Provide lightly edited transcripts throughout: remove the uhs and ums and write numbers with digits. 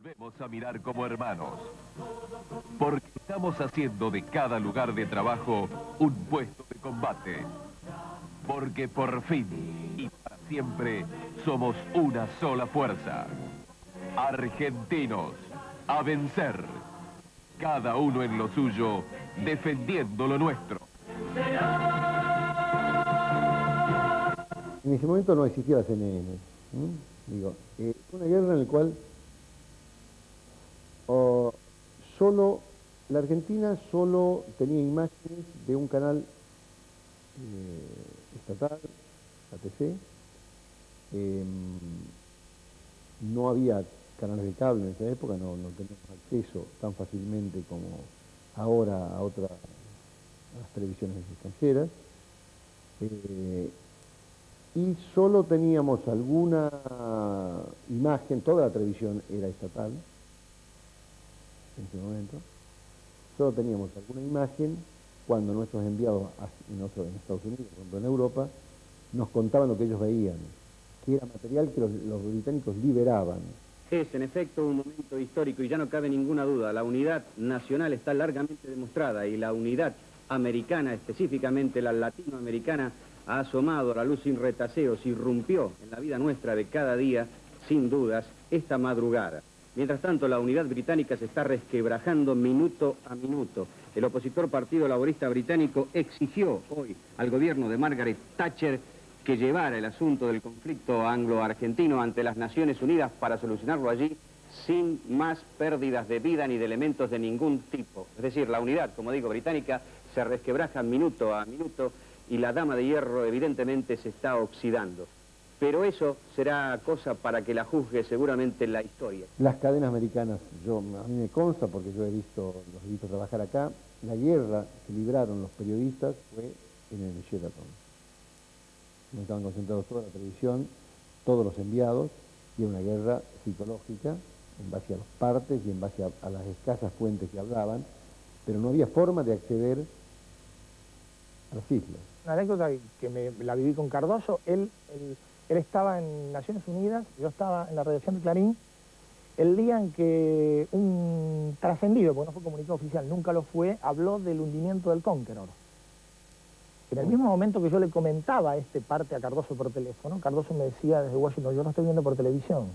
Volvemos a mirar como hermanos, porque estamos haciendo de cada lugar de trabajo un puesto de combate, porque por fin y para siempre somos una sola fuerza. Argentinos, a vencer, cada uno en lo suyo, defendiendo lo nuestro. En ese momento no existía la CNN, digo, una guerra en la cual solo la Argentina solo tenía imágenes de un canal estatal, ATC, no había canales de cable en esa época, no teníamos acceso tan fácilmente como ahora a las televisiones extranjeras, y solo teníamos alguna imagen, toda la televisión era estatal en ese momento, solo teníamos alguna imagen cuando nuestros enviados en Estados Unidos, por ejemplo en Europa, nos contaban lo que ellos veían, que era material que los británicos liberaban. Es, en efecto, un momento histórico y ya no cabe ninguna duda. La unidad nacional está largamente demostrada y la unidad americana, específicamente la latinoamericana, ha asomado a la luz sin retaseos, irrumpió en la vida nuestra de cada día, sin dudas, esta madrugada. Mientras tanto, la unidad británica se está resquebrajando minuto a minuto. El opositor Partido Laborista Británico exigió hoy al gobierno de Margaret Thatcher que llevara el asunto del conflicto anglo-argentino ante las Naciones Unidas para solucionarlo allí sin más pérdidas de vida ni de elementos de ningún tipo. Es decir, la unidad, como digo, británica se resquebraja minuto a minuto y la dama de hierro evidentemente se está oxidando. Pero eso será cosa para que la juzgue seguramente la historia. Las cadenas americanas, a mí me consta porque yo los he visto trabajar acá, la guerra que libraron los periodistas fue en el Sheraton. No estaban concentrados toda la televisión, todos los enviados, y era una guerra psicológica en base a los partes y en base a las escasas fuentes que hablaban, pero no había forma de acceder a las islas. Una anécdota que la viví con Cardoso, él estaba en Naciones Unidas, yo estaba en la redacción de Clarín, el día en que un trascendido, porque no fue comunicado oficial, nunca lo fue, habló del hundimiento del Conqueror. En el mismo momento que yo le comentaba este parte a Cardoso por teléfono, Cardoso me decía desde Washington, yo no estoy viendo por televisión,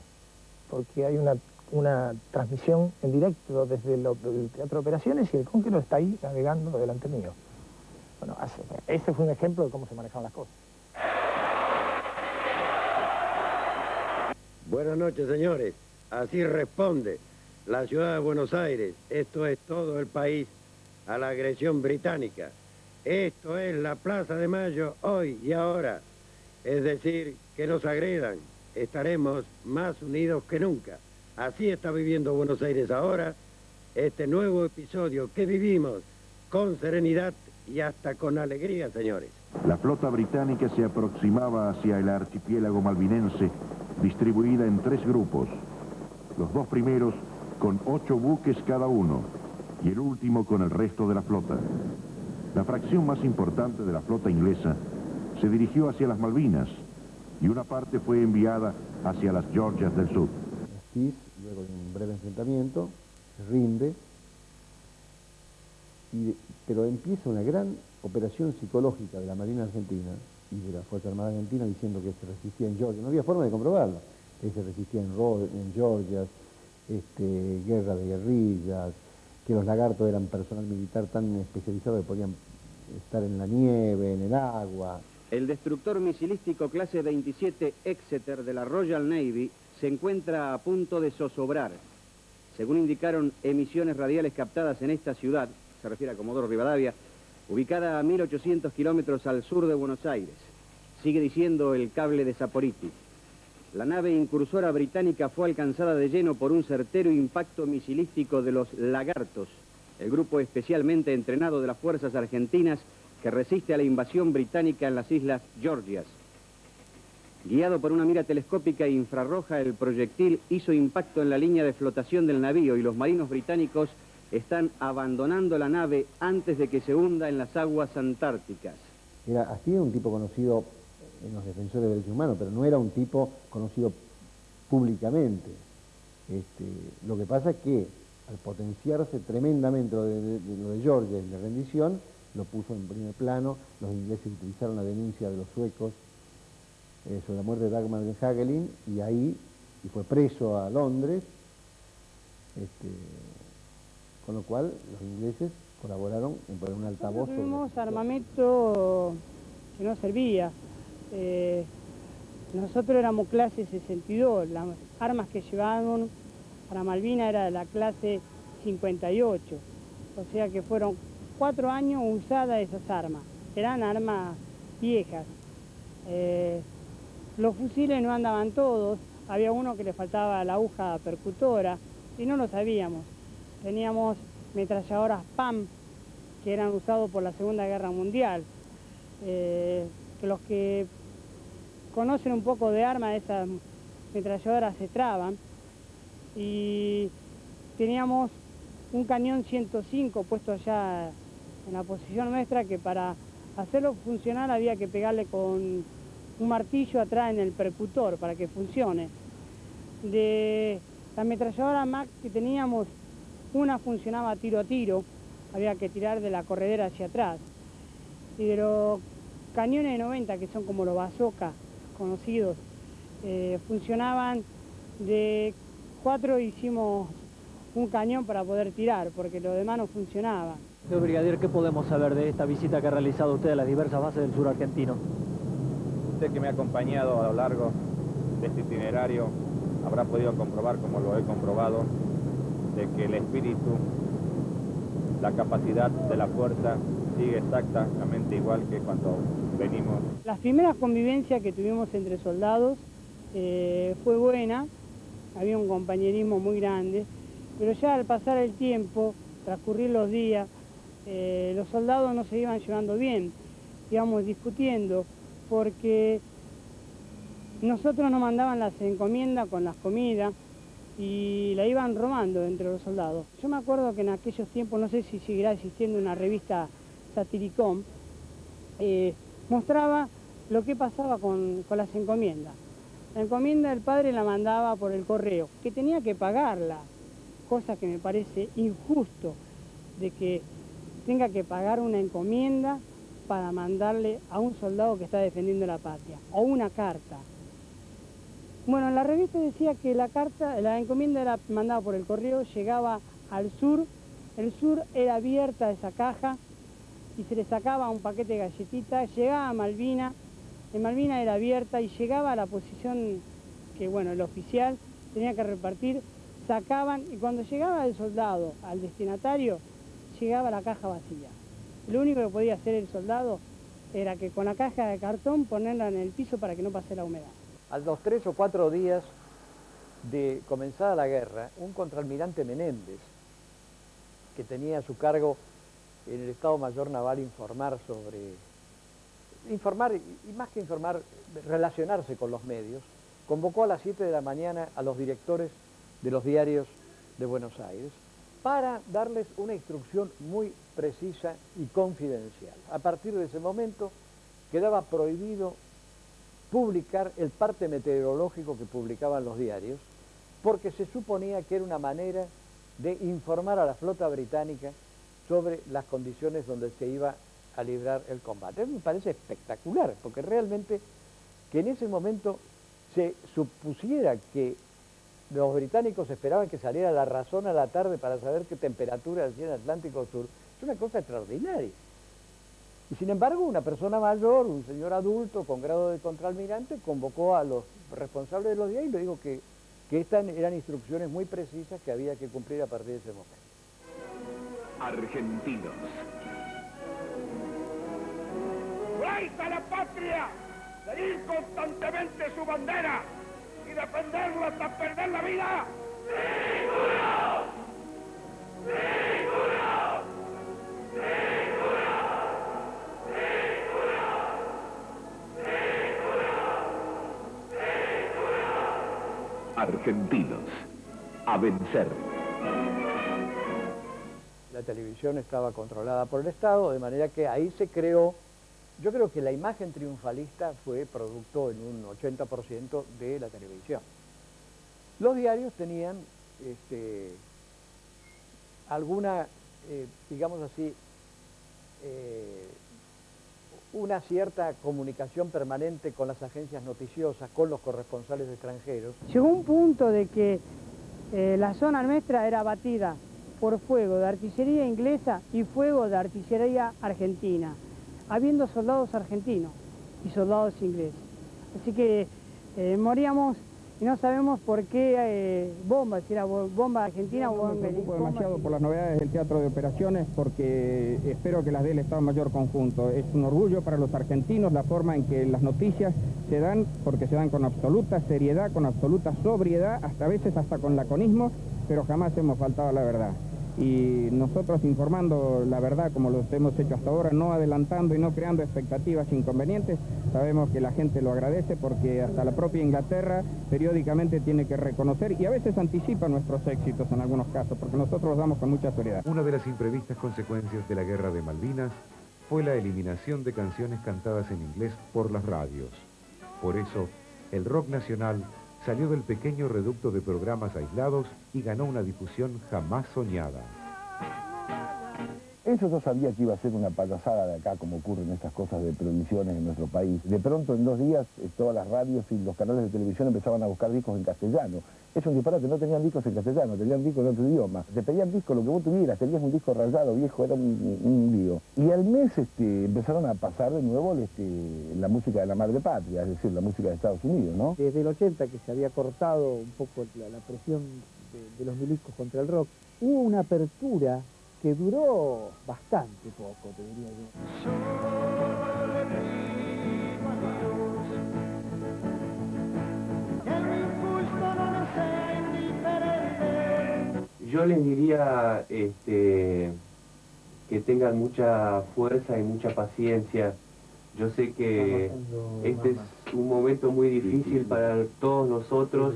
porque hay una transmisión en directo desde el Teatro de Operaciones y el Conqueror está ahí navegando delante mío. Bueno, ese fue un ejemplo de cómo se manejaban las cosas. Buenas noches, señores. Así responde la ciudad de Buenos Aires, esto es todo el país, a la agresión británica. Esto es la Plaza de Mayo hoy y ahora. Es decir, que nos agredan, estaremos más unidos que nunca. Así está viviendo Buenos Aires ahora, este nuevo episodio que vivimos con serenidad y hasta con alegría, señores. La flota británica se aproximaba hacia el archipiélago malvinense, distribuida en 3 grupos. Los 2 primeros con 8 buques cada uno y el último con el resto de la flota. La fracción más importante de la flota inglesa se dirigió hacia las Malvinas y una parte fue enviada hacia las Georgias del Sur. Asís, luego de un breve enfrentamiento, se rinde, pero empieza una gran operación psicológica de la Marina Argentina y de la Fuerza Armada Argentina diciendo que se resistía en Georgia. No había forma de comprobarlo. Que se resistía en Georgia, guerra de guerrillas, que los lagartos eran personal militar tan especializado que podían estar en la nieve, en el agua. El destructor misilístico clase 27 Exeter de la Royal Navy se encuentra a punto de zozobrar. Según indicaron emisiones radiales captadas en esta ciudad, se refiere a Comodoro Rivadavia, ubicada a 1800 kilómetros al sur de Buenos Aires. Sigue diciendo el cable de Saporiti. La nave incursora británica fue alcanzada de lleno por un certero impacto misilístico de los Lagartos, el grupo especialmente entrenado de las fuerzas argentinas que resiste a la invasión británica en las islas Georgias. Guiado por una mira telescópica e infrarroja, el proyectil hizo impacto en la línea de flotación del navío y los marinos británicos están abandonando la nave antes de que se hunda en las aguas antárticas. Así era un tipo conocido en los defensores de derechos humanos, pero no era un tipo conocido públicamente. Lo que pasa es que al potenciarse tremendamente lo de Georgia y la rendición, lo puso en primer plano. Los ingleses utilizaron la denuncia de los suecos sobre la muerte de Dagmar Hagelin, y fue preso a Londres, con lo cual los ingleses colaboraron en poner un altavoz. Tuvimos armamento que no servía. Nosotros éramos clase 62, las armas que llevábamos para Malvinas era de la clase 58, o sea que fueron 4 años usadas esas armas, eran armas viejas. Los fusiles no andaban todos, había uno que le faltaba la aguja percutora y no lo sabíamos. Teníamos metralladoras PAM que eran usados por la Segunda Guerra Mundial. Que los que conocen un poco de armas, esas metralladoras se traban, y teníamos un cañón 105 puesto allá en la posición nuestra, que para hacerlo funcionar había que pegarle con un martillo atrás en el percutor para que funcione. De la ametralladora MAC que teníamos, una funcionaba tiro a tiro, había que tirar de la corredera hacia atrás, y de los cañones de 90, que son como los bazooka conocidos, funcionaban de 4, hicimos un cañón para poder tirar, porque lo demás no funcionaba. Señor brigadier, ¿qué podemos saber de esta visita que ha realizado usted a las diversas bases del sur argentino? Usted que me ha acompañado a lo largo de este itinerario habrá podido comprobar, como lo he comprobado, de que el espíritu, la capacidad de la fuerza sigue exactamente igual que cuando venimos. Las primeras convivencias que tuvimos entre soldados fue buena, había un compañerismo muy grande, pero ya al pasar el tiempo, transcurrir los días, los soldados no se iban llevando bien, íbamos discutiendo, porque nosotros nos mandaban las encomiendas con las comidas y la iban robando entre los soldados. Yo me acuerdo que en aquellos tiempos, no sé si seguirá existiendo una revista Satiricom, mostraba lo que pasaba con las encomiendas. La encomienda del padre la mandaba por el correo, que tenía que pagarla, cosa que me parece injusto, de que tenga que pagar una encomienda para mandarle a un soldado que está defendiendo la patria, o una carta. Bueno, en la revista decía que la encomienda era mandada por el correo, llegaba al sur, el sur era abierta esa caja y se le sacaba un paquete de galletitas, llegaba a Malvinas, en Malvinas era abierta y llegaba a la posición que, bueno, el oficial tenía que repartir, sacaban, y cuando llegaba el soldado al destinatario, llegaba la caja vacía. Lo único que podía hacer el soldado era que con la caja de cartón ponerla en el piso para que no pase la humedad. A los 3 o 4 días de comenzada la guerra, un contraalmirante Menéndez, que tenía a su cargo en el Estado Mayor Naval informar, y más que informar, relacionarse con los medios, convocó a las 7 de la mañana a los directores de los diarios de Buenos Aires para darles una instrucción muy precisa y confidencial. A partir de ese momento quedaba prohibido publicar el parte meteorológico que publicaban los diarios, porque se suponía que era una manera de informar a la flota británica sobre las condiciones donde se iba a librar el combate. Me parece espectacular, porque realmente que en ese momento se supusiera que los británicos esperaban que saliera la razón a la tarde para saber qué temperatura hacía en el Atlántico Sur, es una cosa extraordinaria. Y sin embargo, una persona mayor, un señor adulto con grado de contraalmirante, convocó a los responsables de los diarios y le dijo que estas eran instrucciones muy precisas que había que cumplir a partir de ese momento. Argentinos. ¡Fuerza a la patria! ¡Seguir constantemente su bandera y defenderla hasta perder la vida! ¡Ninguno! ¡Ninguno! ¡Ninguno! Argentinos, a vencer. La televisión estaba controlada por el Estado, de manera que ahí se creó, yo creo que la imagen triunfalista fue producto en un 80% de la televisión. Los diarios tenían alguna, digamos así, una cierta comunicación permanente con las agencias noticiosas, con los corresponsales extranjeros. Llegó un punto de que la zona nuestra era abatida por fuego de artillería inglesa y fuego de artillería argentina, habiendo soldados argentinos y soldados ingleses. Así que moríamos y no sabemos por qué bombas, si era bomba argentina o bomba. No me preocupo demasiado por las novedades del teatro de operaciones porque espero que las dé el Estado Mayor Conjunto. Es un orgullo para los argentinos la forma en que las noticias se dan, porque se dan con absoluta seriedad, con absoluta sobriedad, hasta a veces hasta con laconismo, pero jamás hemos faltado a la verdad. Y nosotros informando la verdad como lo hemos hecho hasta ahora, no adelantando y no creando expectativas inconvenientes, sabemos que la gente lo agradece porque hasta la propia Inglaterra periódicamente tiene que reconocer y a veces anticipa nuestros éxitos en algunos casos, porque nosotros los damos con mucha seriedad. Una de las imprevistas consecuencias de la Guerra de Malvinas fue la eliminación de canciones cantadas en inglés por las radios. Por eso, el rock nacional salió del pequeño reducto de programas aislados y ganó una difusión jamás soñada. Eso yo sabía que iba a ser una payasada de acá, como ocurren estas cosas de prohibiciones en nuestro país. De pronto, en 2 días, todas las radios y los canales de televisión empezaban a buscar discos en castellano. Es un disparate, no tenían discos en castellano, tenían discos en otro idioma. Te pedían discos, lo que vos tuvieras, tenías un disco rayado, viejo, era un lío. Y al mes empezaron a pasar de nuevo la música de la madre patria, es decir, la música de Estados Unidos, ¿no? Desde el 80, que se había cortado un poco la presión de los milicos contra el rock, hubo una apertura que duró bastante poco, te diría yo. Yo les diría que tengan mucha fuerza y mucha paciencia. Yo sé que este es un momento muy difícil para todos nosotros,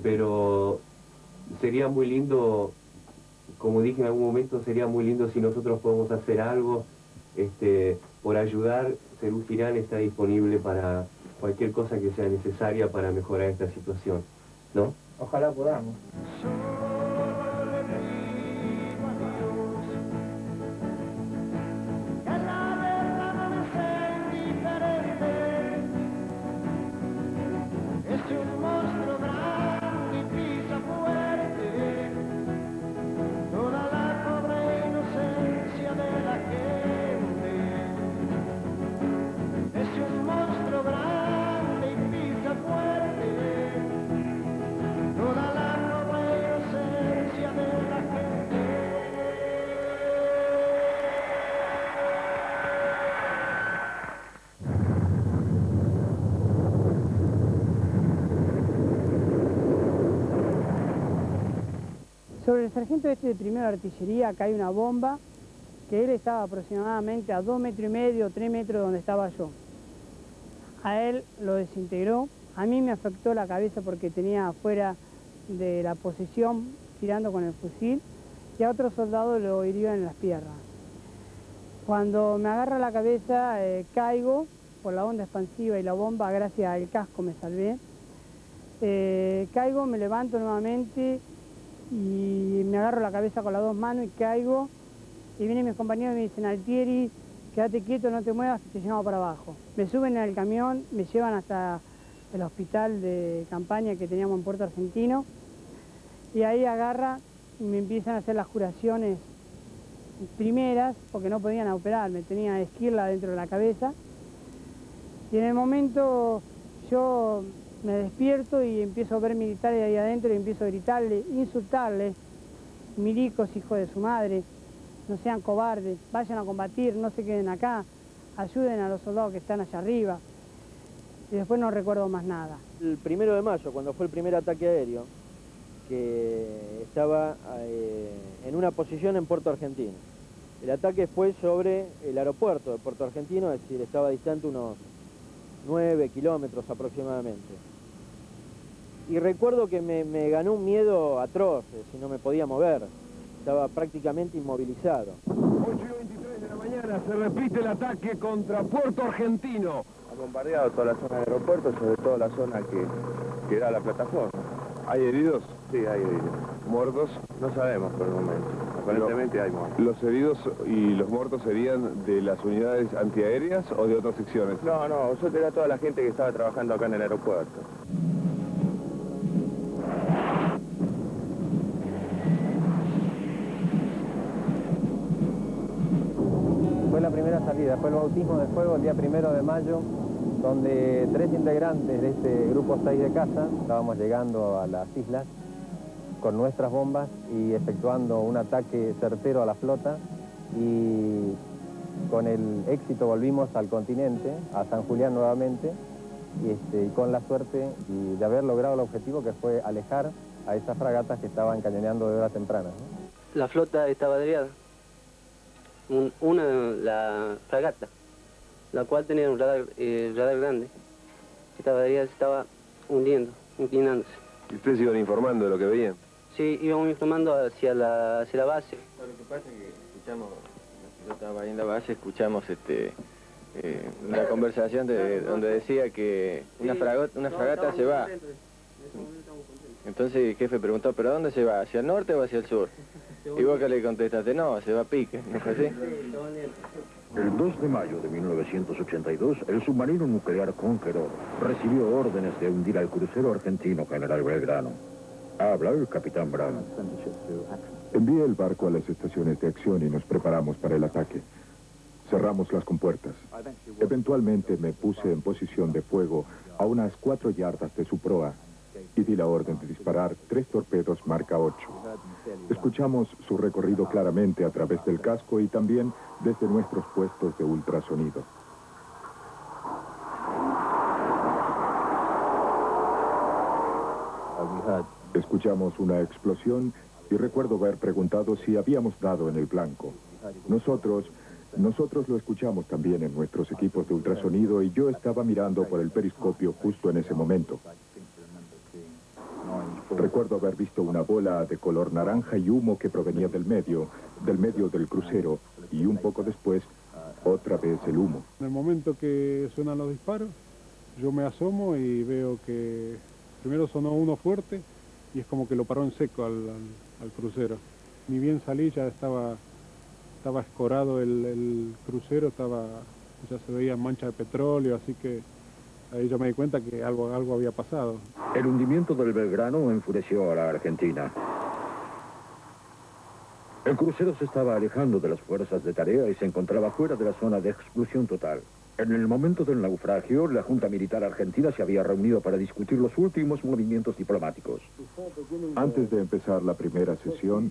pero sería muy lindo. Como dije en algún momento, sería muy lindo si nosotros podemos hacer algo por ayudar. Cerú Girán está disponible para cualquier cosa que sea necesaria para mejorar esta situación, ¿no? Ojalá podamos. Sobre el sargento de primera artillería cae una bomba que él estaba aproximadamente a 2,5 metros, 3 metros donde estaba yo. A él lo desintegró, a mí me afectó la cabeza porque tenía afuera de la posición tirando con el fusil y a otro soldado lo hirió en las piernas. Cuando me agarra la cabeza caigo por la onda expansiva y la bomba, gracias al casco me salvé. Caigo, me levanto nuevamente y me agarro la cabeza con las 2 manos y caigo, y vienen mis compañeros y me dicen: Altieri, quédate quieto, no te muevas, que te llevamos para abajo. Me suben al camión, me llevan hasta el hospital de campaña que teníamos en Puerto Argentino, y ahí agarra y me empiezan a hacer las curaciones primeras, porque no podían operarme, tenía esquirla dentro de la cabeza, y en el momento yo me despierto y empiezo a ver militares ahí adentro y empiezo a gritarle, insultarle: milicos, hijos de su madre, no sean cobardes, vayan a combatir, no se queden acá, ayuden a los soldados que están allá arriba. Y después no recuerdo más nada. El 1 de mayo, cuando fue el primer ataque aéreo, que estaba en una posición en Puerto Argentino. El ataque fue sobre el aeropuerto de Puerto Argentino, es decir, estaba distante unos 9 kilómetros aproximadamente. Y recuerdo que me ganó un miedo atroz, si no me podía mover. Estaba prácticamente inmovilizado. 8:23 de la mañana se repite el ataque contra Puerto Argentino. Ha bombardeado toda la zona del aeropuerto, sobre todo la zona que da a la plataforma. ¿Hay heridos? Sí, hay heridos. ¿Muertos? No sabemos por el momento. Aparentemente hay muertos. ¿Los heridos y los muertos serían de las unidades antiaéreas o de otras secciones? No, eso era toda la gente que estaba trabajando acá en el aeropuerto. Fue la primera salida, fue el bautismo de fuego el día 1 de mayo, donde 3 integrantes de este grupo 6 de caza estábamos llegando a las islas con nuestras bombas y efectuando un ataque certero a la flota, y con el éxito volvimos al continente, a San Julián nuevamente, y con la suerte de haber logrado el objetivo, que fue alejar a esas fragatas que estaban cañoneando de hora temprana, ¿no? La flota estaba averiada. La fragata, la cual tenía un radar grande, esta averiada se estaba hundiendo, inclinándose. ¿Y ustedes iban informando de lo que veían? Sí, íbamos informando hacia la base. Lo que pasa es que escuchamos, yo estaba ahí en la base, escuchamos una conversación donde decía que una fragata se va. Entonces el jefe preguntó, ¿pero dónde se va? ¿Hacia el norte o hacia el sur? Y vos que le contestaste, no, se va a pique, ¿no fue así? El 2 de mayo de 1982, el submarino nuclear Conqueror recibió órdenes de hundir al crucero argentino General Belgrano. Habla el capitán Brown. Envié el barco a las estaciones de acción y nos preparamos para el ataque. Cerramos las compuertas. Eventualmente me puse en posición de fuego a unas 4 yardas de su proa y di la orden de disparar 3 torpedos marca 8. Escuchamos su recorrido claramente a través del casco y también desde nuestros puestos de ultrasonido. Escuchamos una explosión y recuerdo haber preguntado si habíamos dado en el blanco. Nosotros lo escuchamos también en nuestros equipos de ultrasonido y yo estaba mirando por el periscopio justo en ese momento. Recuerdo haber visto una bola de color naranja y humo que provenía del medio del crucero, y un poco después, otra vez el humo. En el momento que suenan los disparos, yo me asomo y veo que primero sonó uno fuerte y es como que lo paró en seco al crucero. Ni bien salí, ya estaba escorado el crucero, ya se veía mancha de petróleo, así que ahí yo me di cuenta que algo había pasado. El hundimiento del Belgrano enfureció a la Argentina. El crucero se estaba alejando de las fuerzas de tarea y se encontraba fuera de la zona de exclusión total. En el momento del naufragio, la Junta Militar Argentina se había reunido para discutir los últimos movimientos diplomáticos. Antes de empezar la primera sesión,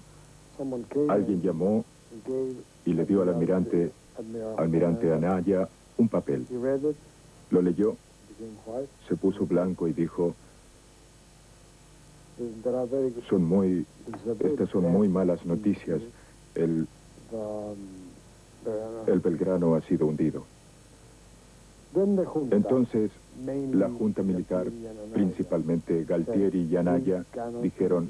alguien llamó y le dio al almirante Anaya un papel. Lo leyó, se puso blanco y dijo: estas son muy malas noticias. El Belgrano ha sido hundido. Entonces, la Junta Militar, principalmente Galtieri y Anaya, dijeron: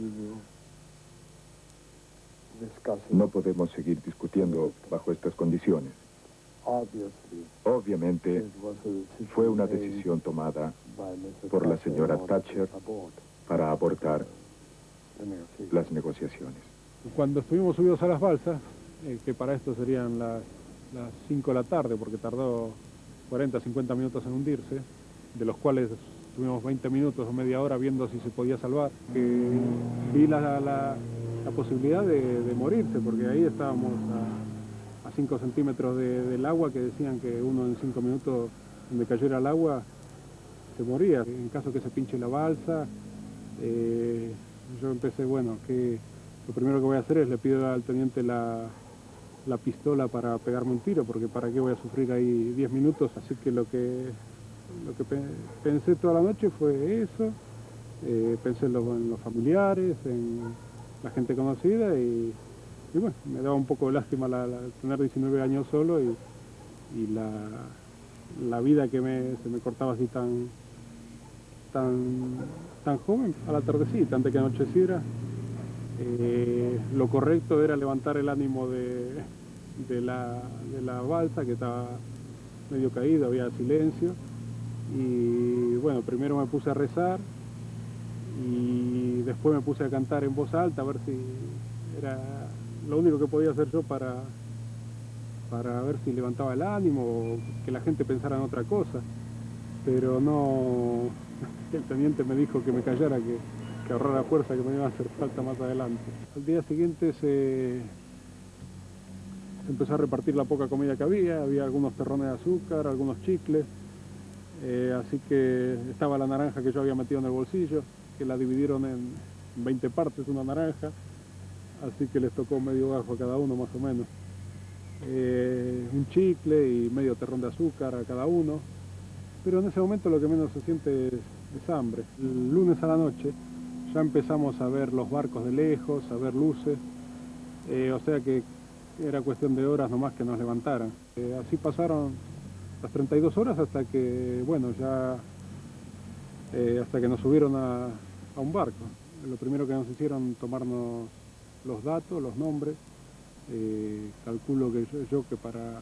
no podemos seguir discutiendo bajo estas condiciones. Obviamente, fue una decisión tomada por la señora Thatcher para abortar las negociaciones. Cuando estuvimos subidos a las balsas, que para esto serían las 5 de la tarde, porque tardó 40, 50 minutos en hundirse, de los cuales tuvimos 20 minutos o media hora viendo si se podía salvar, vi la posibilidad de morirse, porque ahí estábamos a 5 centímetros del agua, que decían que uno en 5 minutos donde cayera el agua se moría. En caso que se pinche la balsa, yo empecé, lo primero que voy a hacer es le pido al teniente la pistola para pegarme un tiro, porque para qué voy a sufrir ahí 10 minutos. Así que lo que pensé toda la noche fue eso. Pensé en los familiares, en la gente conocida, y bueno, me daba un poco de lástima tener 19 años solo y la vida que se me cortaba así tan joven. A la tardecita, antes que anocheciera, lo correcto era levantar el ánimo de la balsa, que estaba medio caída, había silencio, y bueno, primero me puse a rezar y después me puse a cantar en voz alta a ver si era lo único que podía hacer yo para ver si levantaba el ánimo o que la gente pensara en otra cosa, pero no, el teniente me dijo que me callara, que ahorrara fuerza, que me iba a hacer falta más adelante. Al día siguiente se empezó a repartir la poca comida que había algunos terrones de azúcar, algunos chicles, así que estaba la naranja que yo había metido en el bolsillo, que la dividieron en 20 partes una naranja, así que les tocó medio gajo a cada uno más o menos. Un chicle y medio terrón de azúcar a cada uno, pero en ese momento lo que menos se siente es hambre. El lunes a la noche ya empezamos a ver los barcos de lejos, a ver luces, o sea que era cuestión de horas nomás que nos levantaran. Así pasaron las 32 horas hasta que, bueno, ya hasta que nos subieron a un barco. Lo primero que nos hicieron tomarnos los datos, los nombres. Calculo que yo que para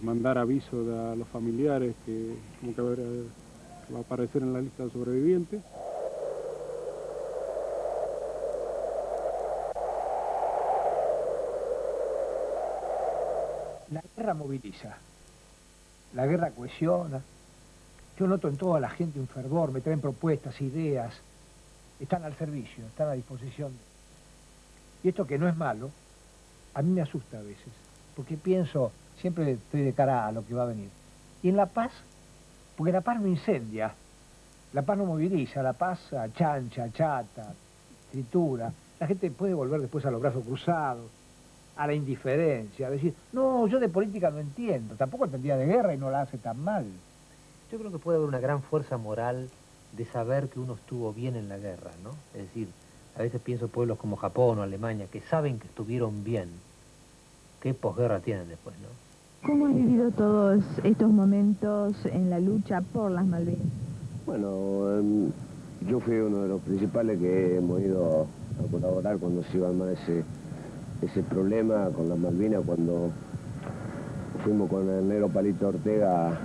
mandar aviso a los familiares que como que va a aparecer en la lista de sobrevivientes. La guerra moviliza, la guerra cohesiona. Yo noto en toda la gente un fervor, me traen propuestas, ideas, están al servicio, están a disposición. Y esto que no es malo, a mí me asusta a veces, porque pienso, siempre estoy de cara a lo que va a venir. Y en la paz, porque la paz no incendia, la paz no moviliza, la paz achancha, achata, tritura. La gente puede volver después a los brazos cruzados, a la indiferencia, a decir, no, yo de política no entiendo, tampoco entendía de guerra y no la hace tan mal. Yo creo que puede haber una gran fuerza moral de saber que uno estuvo bien en la guerra, ¿no? Es decir, a veces pienso en pueblos como Japón o Alemania que saben que estuvieron bien. ¿Qué posguerra tienen después, no? ¿Cómo has vivido todos estos momentos en la lucha por las Malvinas? Bueno, yo fui uno de los principales que hemos ido a colaborar cuando se iba a armar ese problema con las Malvinas, cuando fuimos con el negro Palito Ortega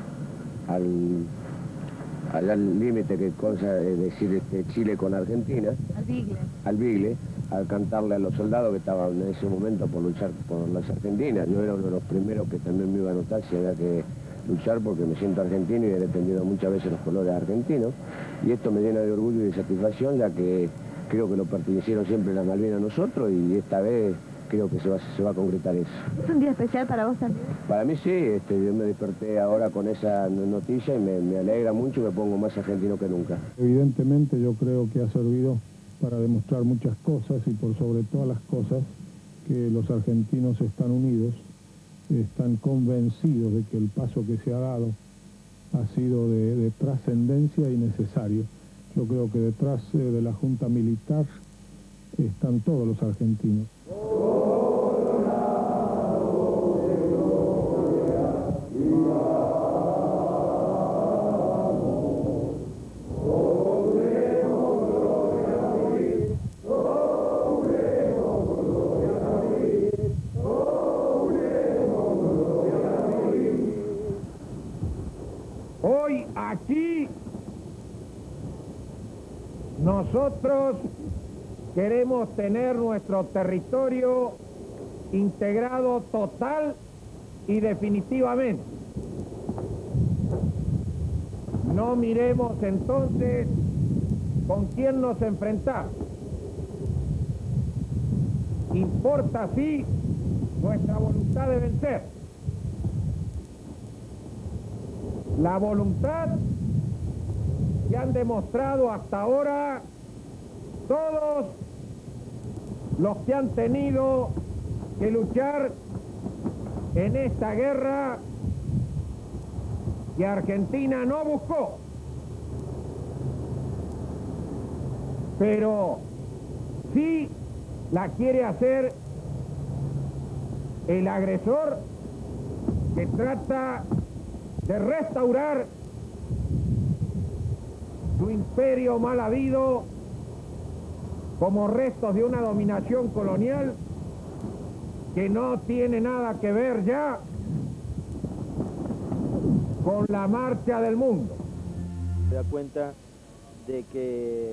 al límite que cosa es decir Chile con Argentina, al Bigle, al cantarle a los soldados que estaban en ese momento por luchar por las argentinas. Yo era uno de los primeros que también me iba a notar si había que luchar, porque me siento argentino y he defendido muchas veces los colores argentinos, y esto me llena de orgullo y de satisfacción, ya que creo que lo pertenecieron siempre las Malvinas a nosotros, y esta vez creo que se va a concretar eso. ¿Es un día especial para vos también? Para mí sí, yo me desperté ahora con esa noticia y me alegra mucho y me pongo más argentino que nunca. Evidentemente yo creo que ha servido para demostrar muchas cosas, y por sobre todas las cosas que los argentinos están unidos, están convencidos de que el paso que se ha dado ha sido de trascendencia y necesario. Yo creo que detrás de la Junta Militar están todos los argentinos. Hoy aquí nosotros queremos tener nuestro territorio integrado total y definitivamente. No miremos entonces con quién nos enfrentamos. Importa sí nuestra voluntad de vencer. La voluntad que han demostrado hasta ahora todos los que han tenido que luchar en esta guerra que Argentina no buscó, pero sí la quiere hacer el agresor, que trata de restaurar su imperio mal habido como restos de una dominación colonial que no tiene nada que ver ya con la marcha del mundo. Se da cuenta de que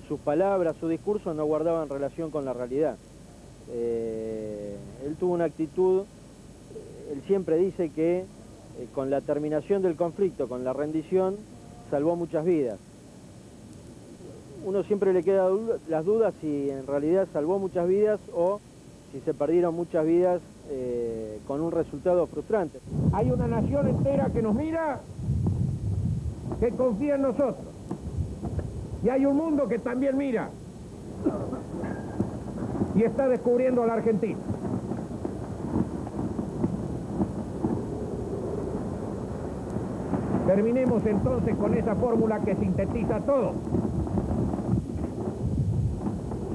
sus palabras, su discurso no guardaban relación con la realidad. Él tuvo una actitud, él siempre dice que con la terminación del conflicto, con la rendición, salvó muchas vidas. Uno siempre le queda las dudas si en realidad salvó muchas vidas o si se perdieron muchas vidas con un resultado frustrante. Hay una nación entera que nos mira, que confía en nosotros. Y hay un mundo que también mira y está descubriendo a la Argentina. Terminemos entonces con esa fórmula que sintetiza todo.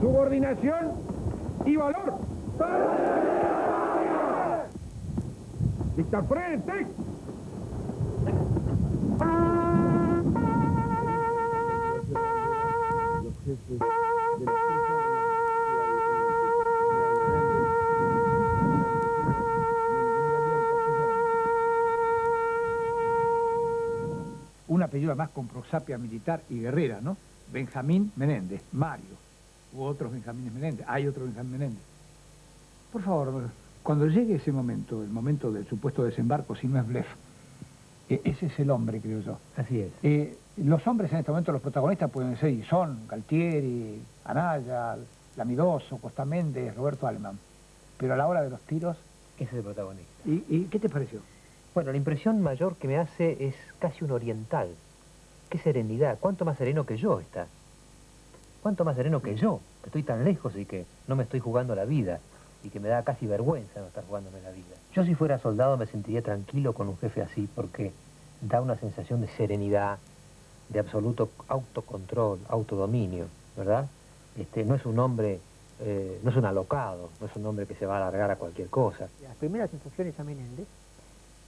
Subordinación y valor. ¡Lista, frente! Un apellido además con prosapia militar y guerrera, ¿no? Benjamín Menéndez, Mario. Hubo otros Benjamines Menéndez, hay otro Benjamín Menéndez. Por favor, cuando llegue ese momento, el momento del supuesto desembarco, si no es blef, ese es el hombre, creo yo. Así es. Los hombres en este momento, los protagonistas pueden ser y son Galtieri, Anaya, Lamidoso, Costa Méndez, Roberto Alemán. Pero a la hora de los tiros... Ese es el protagonista. ¿Y qué te pareció? Bueno, la impresión mayor que me hace es casi un oriental. Qué serenidad, cuánto más sereno que yo está. Cuánto más sereno que yo, que estoy tan lejos y que no me estoy jugando la vida y que me da casi vergüenza no estar jugándome la vida. Yo si fuera soldado me sentiría tranquilo con un jefe así porque da una sensación de serenidad, de absoluto autocontrol, autodominio, ¿verdad? No es un hombre, no es un alocado, no es un hombre que se va a alargar a cualquier cosa. Las primeras instrucciones a Menéndez,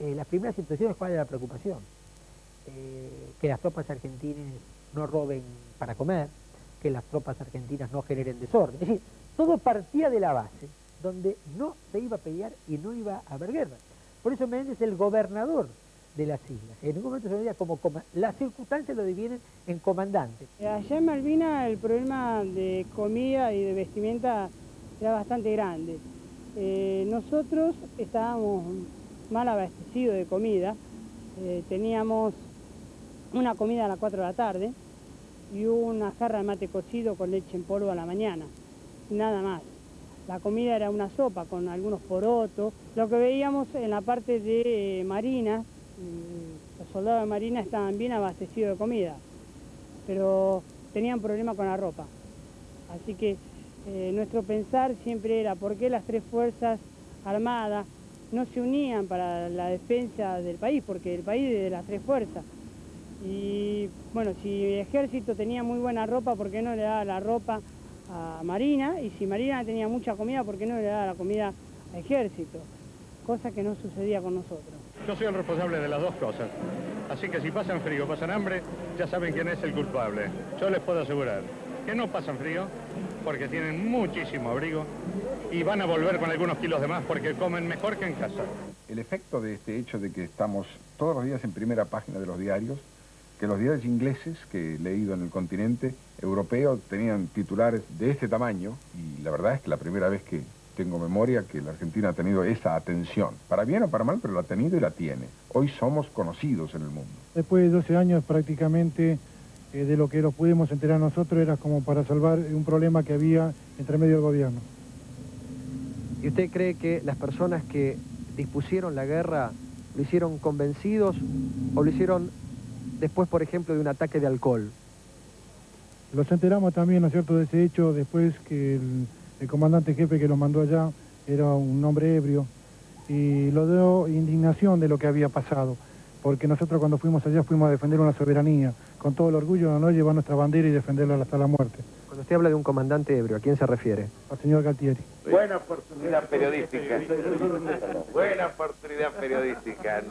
las primeras instrucciones, ¿cuál era la preocupación? Que las tropas argentinas no roben para comer, que las tropas argentinas no generen desorden. Es decir, todo partía de la base, donde no se iba a pelear y no iba a haber guerra. Por eso Menéndez es el gobernador de las islas. En ningún momento se veía como las circunstancias lo dividen en comandante. Allá en Malvinas el problema de comida y de vestimenta era bastante grande. Nosotros estábamos mal abastecidos de comida. Teníamos una comida a las 4 de la tarde y una jarra de mate cocido con leche en polvo a la mañana, nada más. La comida era una sopa con algunos porotos. Lo que veíamos en la parte de Marina, los soldados de Marina estaban bien abastecidos de comida, pero tenían problemas con la ropa. Así que nuestro pensar siempre era por qué las tres fuerzas armadas no se unían para la defensa del país, porque el país es de las tres fuerzas. Y bueno, si el ejército tenía muy buena ropa, ¿por qué no le daba la ropa a Marina? Y si Marina tenía mucha comida, ¿por qué no le daba la comida al ejército? Cosa que no sucedía con nosotros. Yo soy el responsable de las dos cosas. Así que si pasan frío o pasan hambre, ya saben quién es el culpable. Yo les puedo asegurar que no pasan frío, porque tienen muchísimo abrigo, y van a volver con algunos kilos de más porque comen mejor que en casa. El efecto de este hecho de que estamos todos los días en primera página de los diarios, que los diarios ingleses que he leído en el continente europeo tenían titulares de este tamaño, y la verdad es que la primera vez que tengo memoria que la Argentina ha tenido esa atención, para bien o para mal, pero la ha tenido y la tiene. Hoy somos conocidos en el mundo. Después de 12 años prácticamente de lo que nos pudimos enterar nosotros era como para salvar un problema que había entre medio del gobierno. ¿Y usted cree que las personas que dispusieron la guerra lo hicieron convencidos o lo hicieron después, por ejemplo, de un ataque de alcohol? Los enteramos también, ¿no es cierto?, de ese hecho después que el comandante jefe que lo mandó allá era un hombre ebrio y lo dio indignación de lo que había pasado, porque nosotros cuando fuimos allá fuimos a defender una soberanía, con todo el orgullo, ¿no?, llevar nuestra bandera y defenderla hasta la muerte. Cuando usted habla de un comandante ebrio, ¿a quién se refiere? Al señor Galtieri. Buena oportunidad periodística. Buena oportunidad periodística.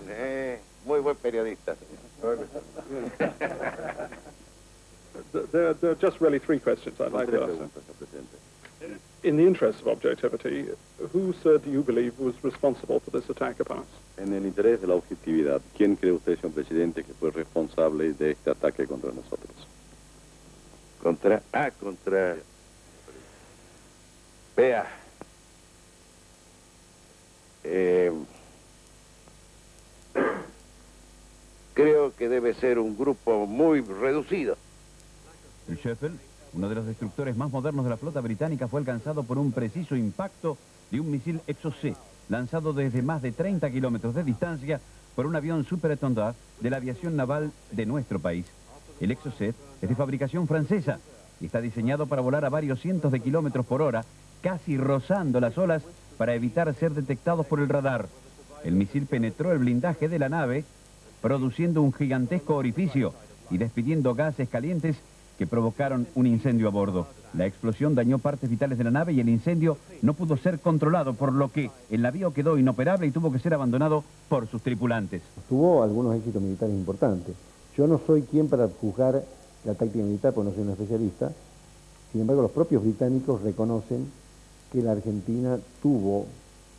Muy buen periodista. There are just really three questions I'd like to ask. In the interest of objectivity, who, sir, do you believe was responsible for this attack upon us? En el interés de la objetividad, ¿quién cree usted, señor presidente, que fue responsable de este ataque contra nosotros? Contra... Vea. Creo que debe ser un grupo muy reducido. El Sheffield, uno de los destructores más modernos de la flota británica, fue alcanzado por un preciso impacto de un misil Exocet, lanzado desde más de 30 kilómetros de distancia por un avión Super Étendard de la aviación naval de nuestro país. El Exocet es de fabricación francesa y está diseñado para volar a varios cientos de kilómetros por hora, casi rozando las olas para evitar ser detectados por el radar. El misil penetró el blindaje de la nave, produciendo un gigantesco orificio y despidiendo gases calientes que provocaron un incendio a bordo. La explosión dañó partes vitales de la nave y el incendio no pudo ser controlado, por lo que el navío quedó inoperable y tuvo que ser abandonado por sus tripulantes. Tuvo algunos éxitos militares importantes. Yo no soy quien para juzgar la táctica militar, porque no soy un especialista. Sin embargo, los propios británicos reconocen que la Argentina tuvo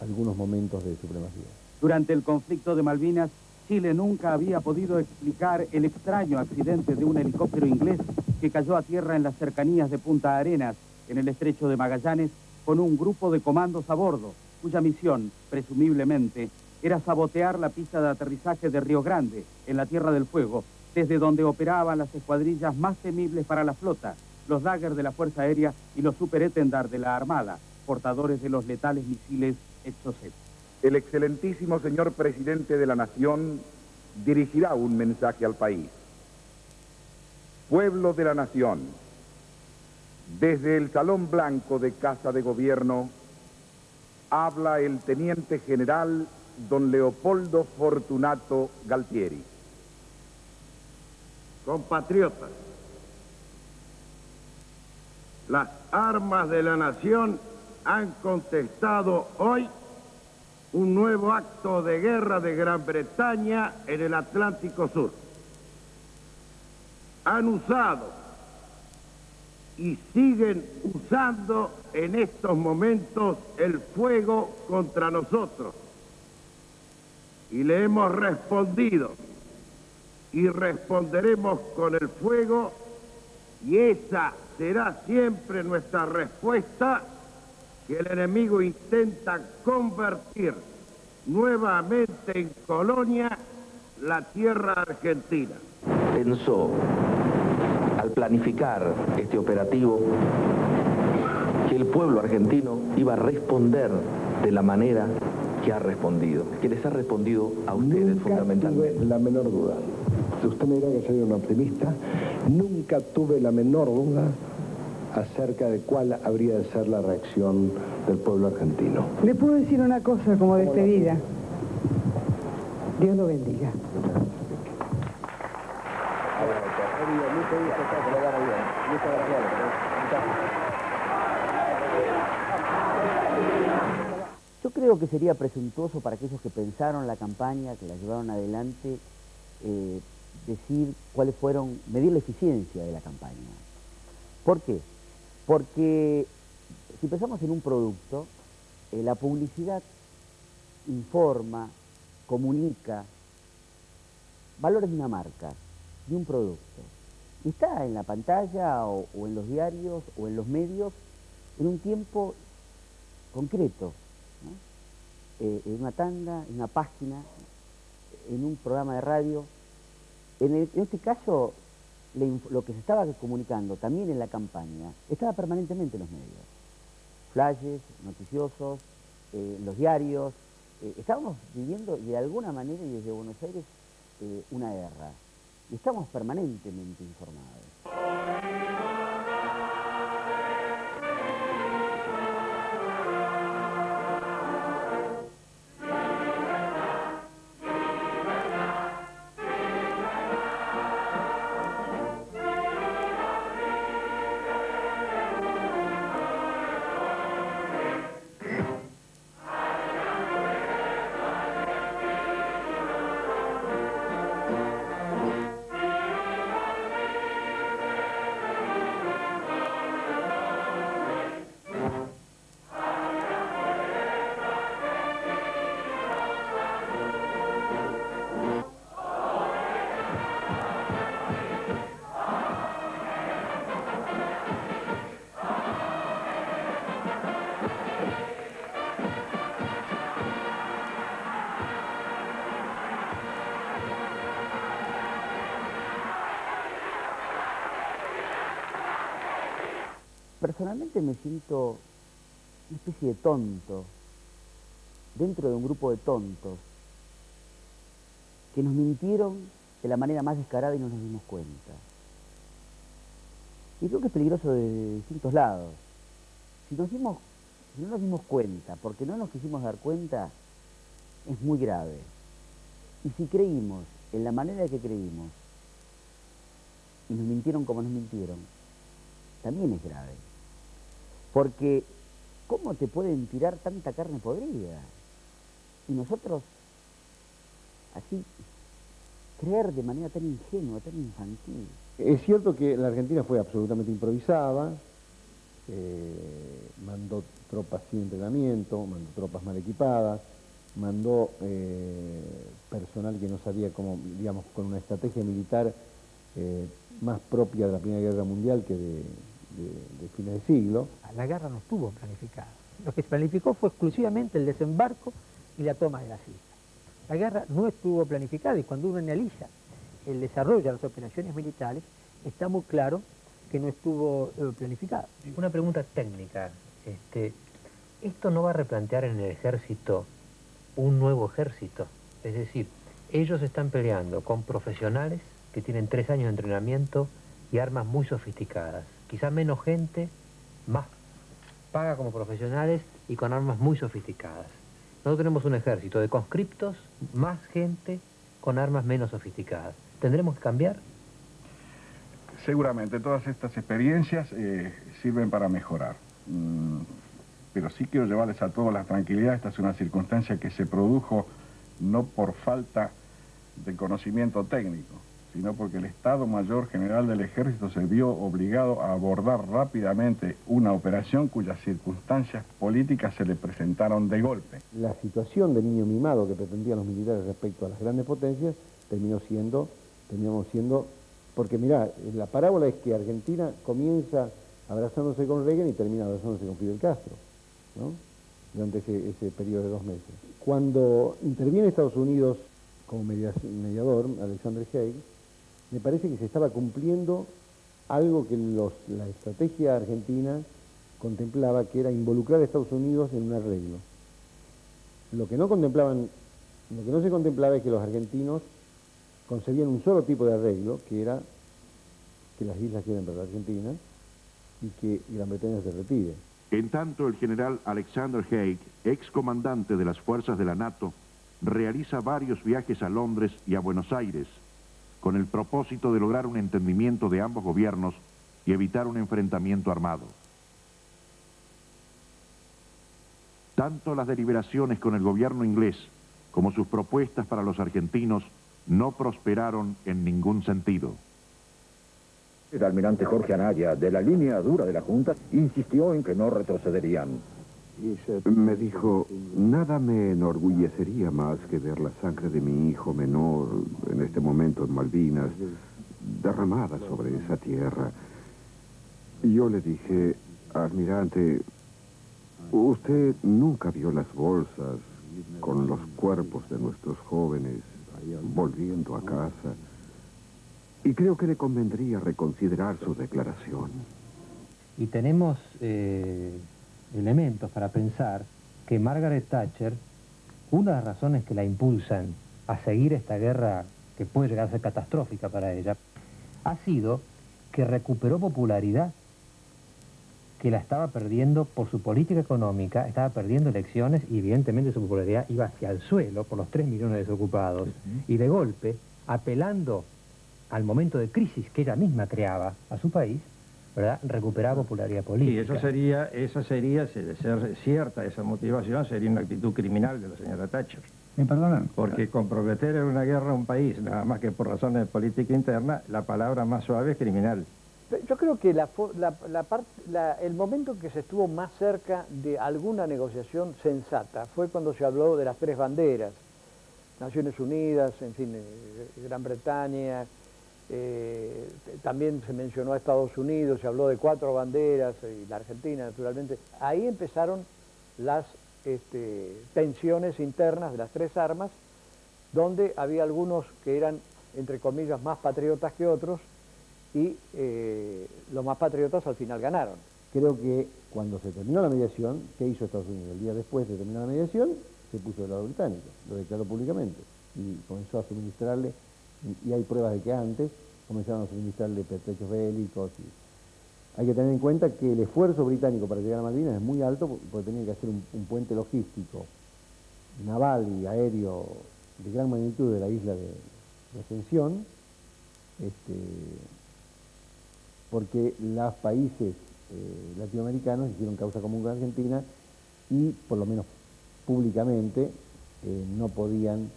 algunos momentos de supremacía. Durante el conflicto de Malvinas, Chile nunca había podido explicar el extraño accidente de un helicóptero inglés que cayó a tierra en las cercanías de Punta Arenas, en el estrecho de Magallanes, con un grupo de comandos a bordo, cuya misión, presumiblemente, era sabotear la pista de aterrizaje de Río Grande, en la Tierra del Fuego, desde donde operaban las escuadrillas más temibles para la flota, los Dagger de la Fuerza Aérea y los Super Étendard de la Armada, portadores de los letales misiles Exocet. El excelentísimo señor presidente de la Nación dirigirá un mensaje al país. Pueblo de la Nación, desde el Salón Blanco de Casa de Gobierno, habla el Teniente General don Leopoldo Fortunato Galtieri. Compatriotas, las armas de la nación han contestado hoy un nuevo acto de guerra de Gran Bretaña en el Atlántico Sur. Han usado y siguen usando en estos momentos el fuego contra nosotros. Y le hemos respondido y responderemos con el fuego, y esa será siempre nuestra respuesta, que el enemigo intenta convertir nuevamente en colonia la tierra argentina. Pensó, al planificar este operativo, que el pueblo argentino iba a responder de la manera que ha respondido, que les ha respondido a ustedes fundamentalmente. Tuve la menor duda. Usted me dirá que soy un optimista. Nunca tuve la menor duda acerca de cuál habría de ser la reacción del pueblo argentino. Le puedo decir una cosa como despedida. Dios lo bendiga. Yo creo que sería presuntuoso para aquellos que pensaron la campaña, que la llevaron adelante, decir cuáles fueron, medir la eficiencia de la campaña. ¿Por qué? Porque si pensamos en un producto, la publicidad informa, comunica valores de una marca, de un producto. Y está en la pantalla o en los diarios o en los medios en un tiempo concreto, ¿no? En una tanda, en una página, en un programa de radio. En este caso, lo que se estaba comunicando también en la campaña estaba permanentemente en los medios. Flashes, noticiosos, los diarios. Estábamos viviendo de alguna manera y desde Buenos Aires una guerra. Y estamos permanentemente informados. personalmente me siento una especie de tonto, dentro de un grupo de tontos, que nos mintieron de la manera más descarada y no nos dimos cuenta. Y creo que es peligroso de distintos lados. Si no nos dimos cuenta, porque no nos quisimos dar cuenta, es muy grave. Y si creímos en la manera que creímos, y nos mintieron como nos mintieron, también es grave. Porque, ¿cómo te pueden tirar tanta carne podrida? Y nosotros, así, creer de manera tan ingenua, tan infantil. Es cierto que la Argentina fue absolutamente improvisada, mandó tropas sin entrenamiento, mandó tropas mal equipadas, mandó personal que no sabía cómo, digamos, con una estrategia militar más propia de la Primera Guerra Mundial que de fines de siglo. La guerra no estuvo planificada. Lo que se planificó fue exclusivamente el desembarco y la toma de las islas. La guerra no estuvo planificada y cuando uno analiza el desarrollo de las operaciones militares, está muy claro que no estuvo planificado. Una pregunta técnica. ¿Esto no va a replantear en el ejército un nuevo ejército? Es decir, ellos están peleando con profesionales que tienen 3 años de entrenamiento y armas muy sofisticadas. Quizá menos gente, más paga como profesionales y con armas muy sofisticadas. Nosotros tenemos un ejército de conscriptos, más gente con armas menos sofisticadas. ¿Tendremos que cambiar? Seguramente todas estas experiencias sirven para mejorar. Pero sí quiero llevarles a todos la tranquilidad. Esta es una circunstancia que se produjo no por falta de conocimiento técnico, sino porque el Estado Mayor General del Ejército se vio obligado a abordar rápidamente una operación cuyas circunstancias políticas se le presentaron de golpe. La situación de niño mimado que pretendían los militares respecto a las grandes potencias terminamos siendo, porque mirá, la parábola es que Argentina comienza abrazándose con Reagan y termina abrazándose con Fidel Castro, ¿no? Durante ese periodo de 2 meses. Cuando interviene Estados Unidos como mediador, Alexander Haig, me parece que se estaba cumpliendo algo que la estrategia argentina contemplaba, que era involucrar a Estados Unidos en un arreglo. Lo que no se contemplaba es que los argentinos concebían un solo tipo de arreglo, que era que las islas queden para la Argentina y que Gran Bretaña se retire. En tanto, el general Alexander Haig, excomandante de las fuerzas de la NATO, realiza varios viajes a Londres y a Buenos Aires, con el propósito de lograr un entendimiento de ambos gobiernos y evitar un enfrentamiento armado. Tanto las deliberaciones con el gobierno inglés como sus propuestas para los argentinos no prosperaron en ningún sentido. El almirante Jorge Anaya, de la línea dura de la Junta, insistió en que no retrocederían. Me dijo, nada me enorgullecería más que ver la sangre de mi hijo menor, en este momento en Malvinas, derramada sobre esa tierra. Y yo le dije, almirante, usted nunca vio las bolsas con los cuerpos de nuestros jóvenes volviendo a casa. Y creo que le convendría reconsiderar su declaración. Y tenemos elementos para pensar que Margaret Thatcher, una de las razones que la impulsan a seguir esta guerra, que puede llegar a ser catastrófica para ella, ha sido que recuperó popularidad, que la estaba perdiendo por su política económica, estaba perdiendo elecciones y evidentemente su popularidad iba hacia el suelo por los 3 millones de desocupados. Y de golpe, apelando al momento de crisis que ella misma creaba a su país, ¿verdad?, recuperaba popularidad política. Y esa sería, de ser cierta esa motivación, sería una actitud criminal de la señora Thatcher. ¿Me perdonan? Porque comprometer en una guerra a un país, nada más que por razones de política interna, la palabra más suave es criminal. Yo creo que el momento que se estuvo más cerca de alguna negociación sensata fue cuando se habló de las 3 banderas, Naciones Unidas, en fin, Gran Bretaña, también se mencionó a Estados Unidos, se habló de 4 banderas, y la Argentina naturalmente. Ahí empezaron las tensiones internas de las 3 armas, donde había algunos que eran, entre comillas, más patriotas que otros, y los más patriotas al final ganaron. Creo que cuando se terminó la mediación, ¿qué hizo Estados Unidos? El día después de terminar la mediación, se puso del lado británico, lo declaró públicamente y comenzó a suministrarle, y hay pruebas de que antes comenzaron a suministrarle pertrechos bélicos. Hay que tener en cuenta que el esfuerzo británico para llegar a Malvinas es muy alto porque tenían que hacer un puente logístico, naval y aéreo de gran magnitud de la isla de Ascensión, porque los países latinoamericanos hicieron causa común con Argentina y, por lo menos públicamente, no podían,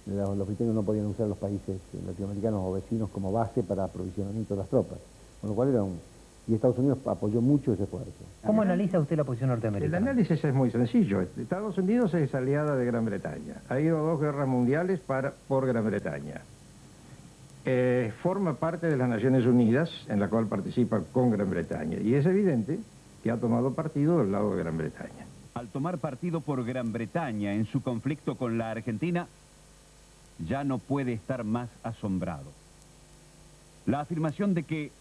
los británicos no podían usar los países latinoamericanos o vecinos como base para aprovisionamiento de las tropas, con lo cual era y Estados Unidos apoyó mucho ese esfuerzo. ¿Cómo analiza usted la posición norteamericana? El análisis es muy sencillo. Estados Unidos es aliada de Gran Bretaña. Ha ido a 2 guerras mundiales por Gran Bretaña. Forma parte de las Naciones Unidas, en la cual participa con Gran Bretaña. Y es evidente que ha tomado partido del lado de Gran Bretaña. Al tomar partido por Gran Bretaña en su conflicto con la Argentina, ya no puede estar más asombrado. La afirmación de que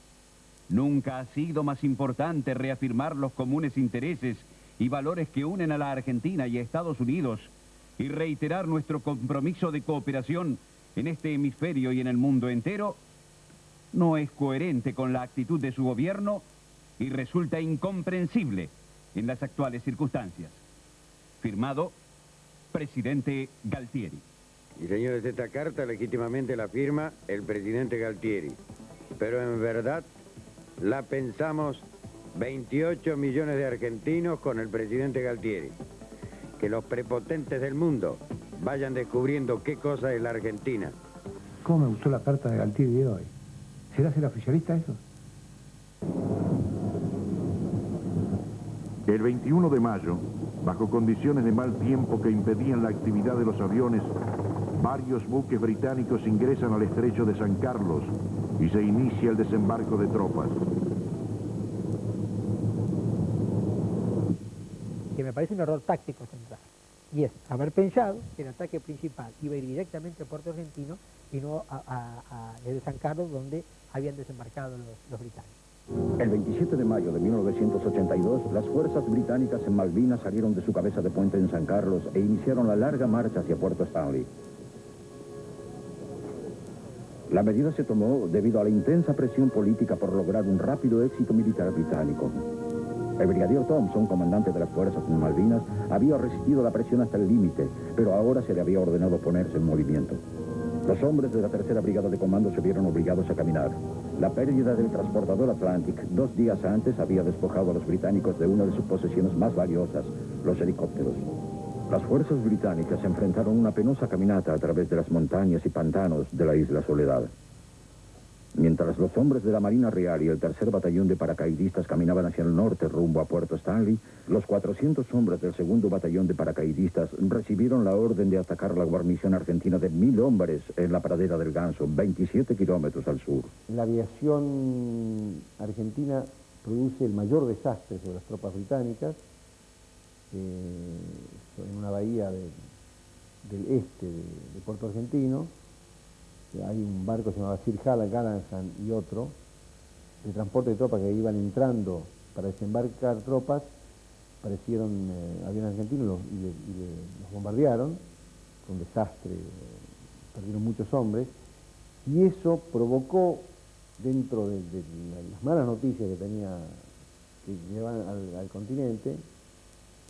nunca ha sido más importante reafirmar los comunes intereses y valores que unen a la Argentina y a Estados Unidos y reiterar nuestro compromiso de cooperación en este hemisferio y en el mundo entero, no es coherente con la actitud de su gobierno y resulta incomprensible en las actuales circunstancias. Firmado, presidente Galtieri. Y señores, esta carta legítimamente la firma el presidente Galtieri, pero en verdad la pensamos 28 millones de argentinos con el presidente Galtieri. Que los prepotentes del mundo vayan descubriendo qué cosa es la Argentina. ¿Cómo me gustó la carta de Galtieri de hoy? ¿Será ser oficialista eso? El 21 de mayo, bajo condiciones de mal tiempo que impedían la actividad de los aviones, varios buques británicos ingresan al estrecho de San Carlos y se inicia el desembarco de tropas. Que me parece un error táctico central, y es haber pensado que el ataque principal iba a ir directamente a Puerto Argentino y no desde San Carlos, donde habían desembarcado los británicos. El 27 de mayo de 1982, las fuerzas británicas en Malvinas salieron de su cabeza de puente en San Carlos e iniciaron la larga marcha hacia Puerto Stanley. La medida se tomó debido a la intensa presión política por lograr un rápido éxito militar británico. El brigadier Thompson, comandante de las fuerzas en Malvinas, había resistido la presión hasta el límite, pero ahora se le había ordenado ponerse en movimiento. Los hombres de la tercera brigada de comando se vieron obligados a caminar. La pérdida del transportador Atlantic 2 días antes había despojado a los británicos de una de sus posesiones más valiosas, los helicópteros. Las fuerzas británicas se enfrentaron a una penosa caminata a través de las montañas y pantanos de la isla Soledad. Mientras los hombres de la Marina Real y el tercer batallón de paracaidistas caminaban hacia el norte rumbo a Puerto Stanley, los 400 hombres del segundo batallón de paracaidistas recibieron la orden de atacar la guarnición argentina de 1000 hombres en la pradera del Ganso, 27 kilómetros al sur. La aviación argentina produce el mayor desastre sobre las tropas británicas en una bahía del este de Puerto Argentino. Hay un barco que se llamaba Sir Callahan y otro de transporte de tropas que iban entrando para desembarcar tropas, aparecieron aviones argentinos y los bombardearon. Fue un desastre, perdieron muchos hombres, y eso provocó, dentro de las malas noticias que llevan al continente,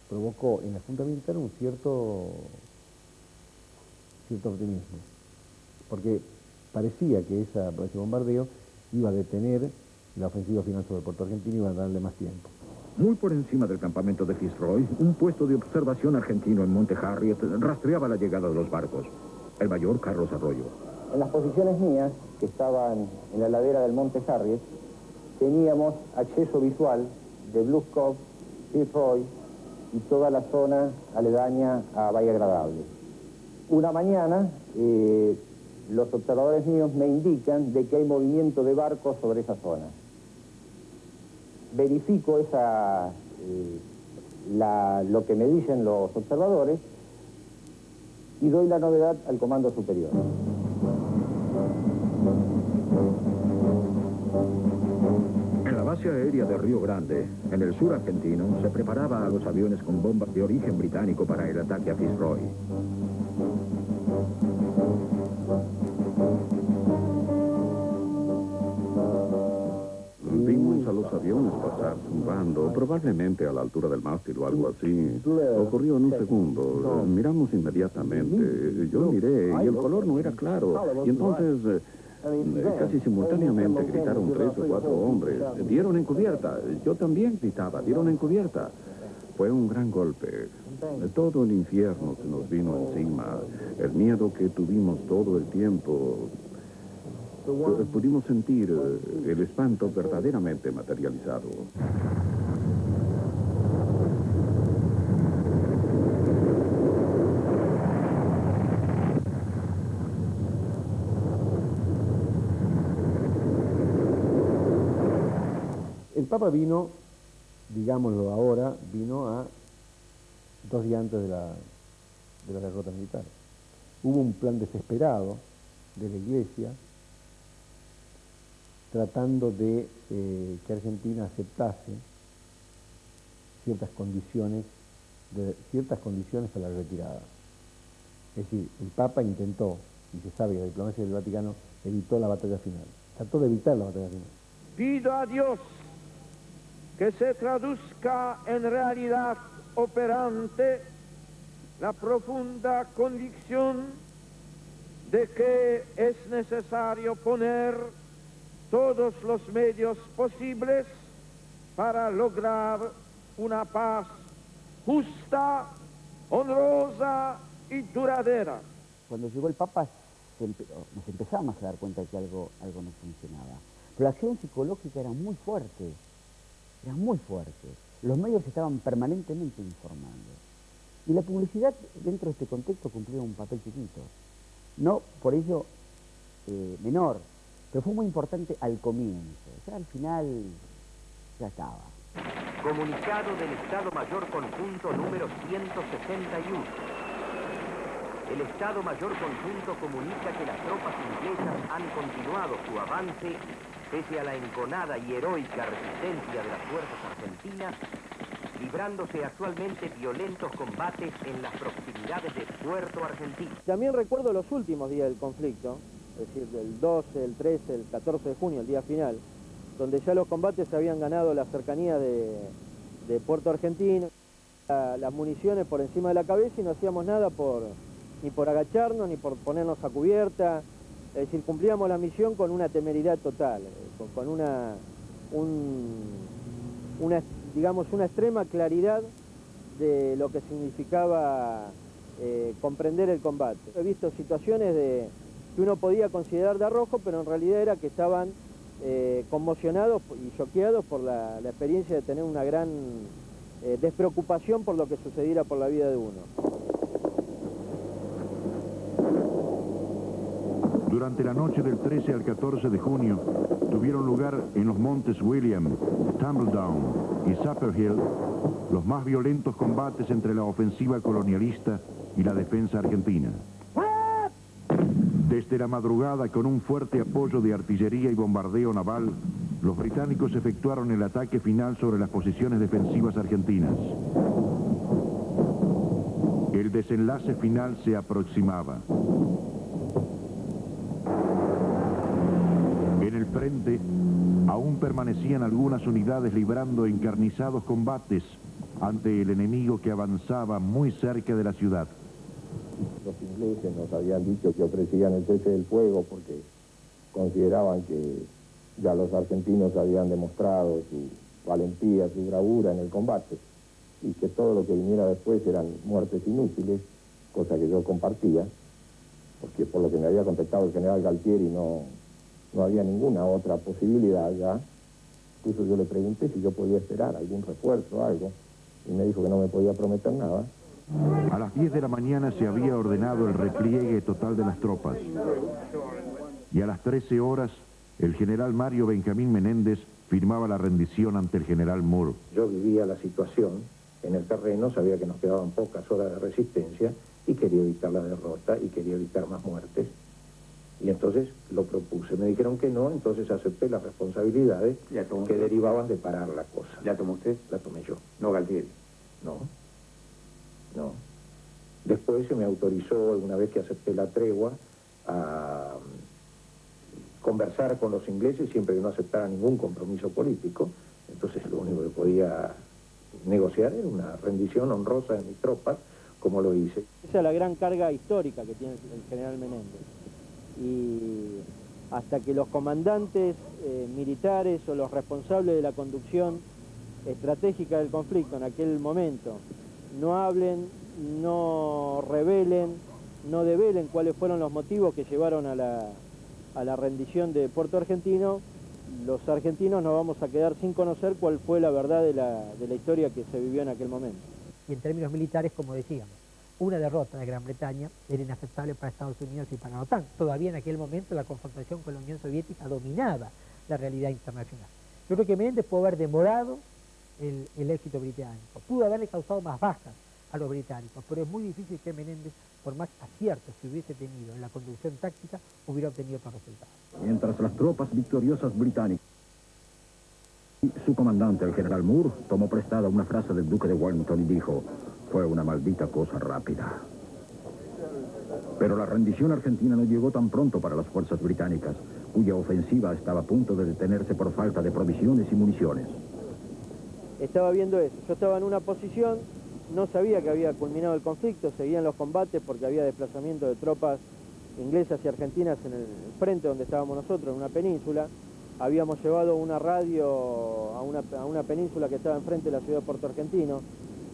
provocó en la Junta Militar un cierto optimismo, porque parecía que ese bombardeo iba a detener la ofensiva final sobre Puerto Argentino y iba a darle más tiempo. Muy por encima del campamento de Fitzroy, un puesto de observación argentino en Monte Harriet rastreaba la llegada de los barcos. El mayor Carlos Arroyo. En las posiciones mías, que estaban en la ladera del Monte Harriet, teníamos acceso visual de Bluff Cove, Fitzroy y toda la zona aledaña a Bahía Agradable. Una mañana, los observadores míos me indican de que hay movimiento de barcos sobre esa zona. Verifico lo que me dicen los observadores y doy la novedad al comando superior. En la base base aérea de Río Grande, en el sur argentino, se preparaba a los aviones con bombas de origen británico para el ataque a Fitzroy. Vimos a los aviones pasar zumbando, probablemente a la altura del mástil o algo así. Ocurrió en un segundo. Miramos inmediatamente. Yo miré y el color no era claro. Y entonces, casi simultáneamente gritaron 3 o 4 hombres. Dieron en cubierta. Yo también gritaba, dieron en cubierta. Fue un gran golpe. Todo el infierno se nos vino encima. El miedo que tuvimos todo el tiempo. Pudimos sentir el espanto verdaderamente materializado. El Papa vino, digámoslo ahora, vino a 2 días antes de la derrota militar. Hubo un plan desesperado de la Iglesia tratando de que Argentina aceptase ciertas condiciones para la retirada. Es decir, el Papa intentó, y se sabe que la diplomacia del Vaticano evitó la batalla final, trató de evitar la batalla final. Pido a Dios que se traduzca en realidad operante la profunda convicción de que es necesario poner todos los medios posibles para lograr una paz justa, honrosa y duradera. Cuando llegó el Papa nos empezamos a dar cuenta de que algo no funcionaba. Pero la acción psicológica era muy fuerte, Los medios estaban permanentemente informando. Y la publicidad dentro de este contexto cumplía un papel chiquito. No por ello menor, pero fue muy importante al comienzo. Ya al final ya estaba. Comunicado del Estado Mayor Conjunto número 161. El Estado Mayor Conjunto comunica que las tropas inglesas han continuado su avance pese a la enconada y heroica resistencia de las fuerzas argentinas, librándose actualmente violentos combates en las proximidades de Puerto Argentino. También recuerdo los últimos días del conflicto, es decir, del 12, el 13, el 14 de junio, el día final, donde ya los combates habían ganado la cercanía de Puerto Argentino, las municiones por encima de la cabeza y no hacíamos nada ni por agacharnos, ni por ponernos a cubierta, es decir, cumplíamos la misión con una temeridad total, con una extrema claridad de lo que significaba comprender el combate. He visto situaciones que uno podía considerar de arrojo, pero en realidad era que estaban conmocionados y choqueados por la experiencia de tener una gran despreocupación por lo que sucediera por la vida de uno. Durante la noche del 13 al 14 de junio tuvieron lugar en los montes William, Tumbledown y Supper Hill los más violentos combates entre la ofensiva colonialista y la defensa argentina. Desde la madrugada, con un fuerte apoyo de artillería y bombardeo naval, los británicos efectuaron el ataque final sobre las posiciones defensivas argentinas. El desenlace final se aproximaba. En el frente, aún permanecían algunas unidades librando encarnizados combates ante el enemigo que avanzaba muy cerca de la ciudad. Los ingleses nos habían dicho que ofrecían el cese del fuego porque consideraban que ya los argentinos habían demostrado su valentía, su bravura en el combate y que todo lo que viniera después eran muertes inútiles, cosa que yo compartía, porque por lo que me había contestado el general Galtieri no había ninguna otra posibilidad ya. Incluso yo le pregunté si yo podía esperar algún refuerzo o algo, y me dijo que no me podía prometer nada. A las 10 de la mañana se había ordenado el repliegue total de las tropas. Y a las 13 horas, el general Mario Benjamín Menéndez firmaba la rendición ante el general Moore. Yo vivía la situación en el terreno, sabía que nos quedaban pocas horas de resistencia y quería evitar la derrota y quería evitar más muertes. Y entonces lo propuse. Me dijeron que no, entonces acepté las responsabilidades que derivaban de parar la cosa. ¿La tomó usted? La tomé yo. No Galtieri. No. No. Después se me autorizó, alguna vez que acepté la tregua, a conversar con los ingleses siempre que no aceptara ningún compromiso político. Entonces lo único que podía negociar era una rendición honrosa de mis tropas, como lo hice. Esa es la gran carga histórica que tiene el general Menéndez. Y hasta que los comandantes militares o los responsables de la conducción estratégica del conflicto en aquel momento no hablen, no revelen, no develen cuáles fueron los motivos que llevaron a la rendición de Puerto Argentino, los argentinos nos vamos a quedar sin conocer cuál fue la verdad de la historia que se vivió en aquel momento. Y en términos militares, como decíamos, una derrota de Gran Bretaña era inaceptable para Estados Unidos y para la OTAN. Todavía en aquel momento la confrontación con la Unión Soviética dominaba la realidad internacional. Yo creo que Menéndez pudo haber demorado el éxito británico, pudo haberle causado más bajas a los británicos, pero es muy difícil que Menéndez, por más aciertos que hubiese tenido en la conducción táctica, hubiera obtenido otros resultados. Mientras las tropas victoriosas británicas, su comandante, el general Moore, tomó prestada una frase del duque de Wellington y dijo: fue una maldita cosa rápida. Pero la rendición argentina no llegó tan pronto para las fuerzas británicas, cuya ofensiva estaba a punto de detenerse por falta de provisiones y municiones. Estaba viendo eso, yo estaba en una posición, no sabía que había culminado el conflicto, seguían los combates porque había desplazamiento de tropas inglesas y argentinas en el frente donde estábamos nosotros, en una península. Habíamos llevado una radio a una península que estaba enfrente de la ciudad de Puerto Argentino,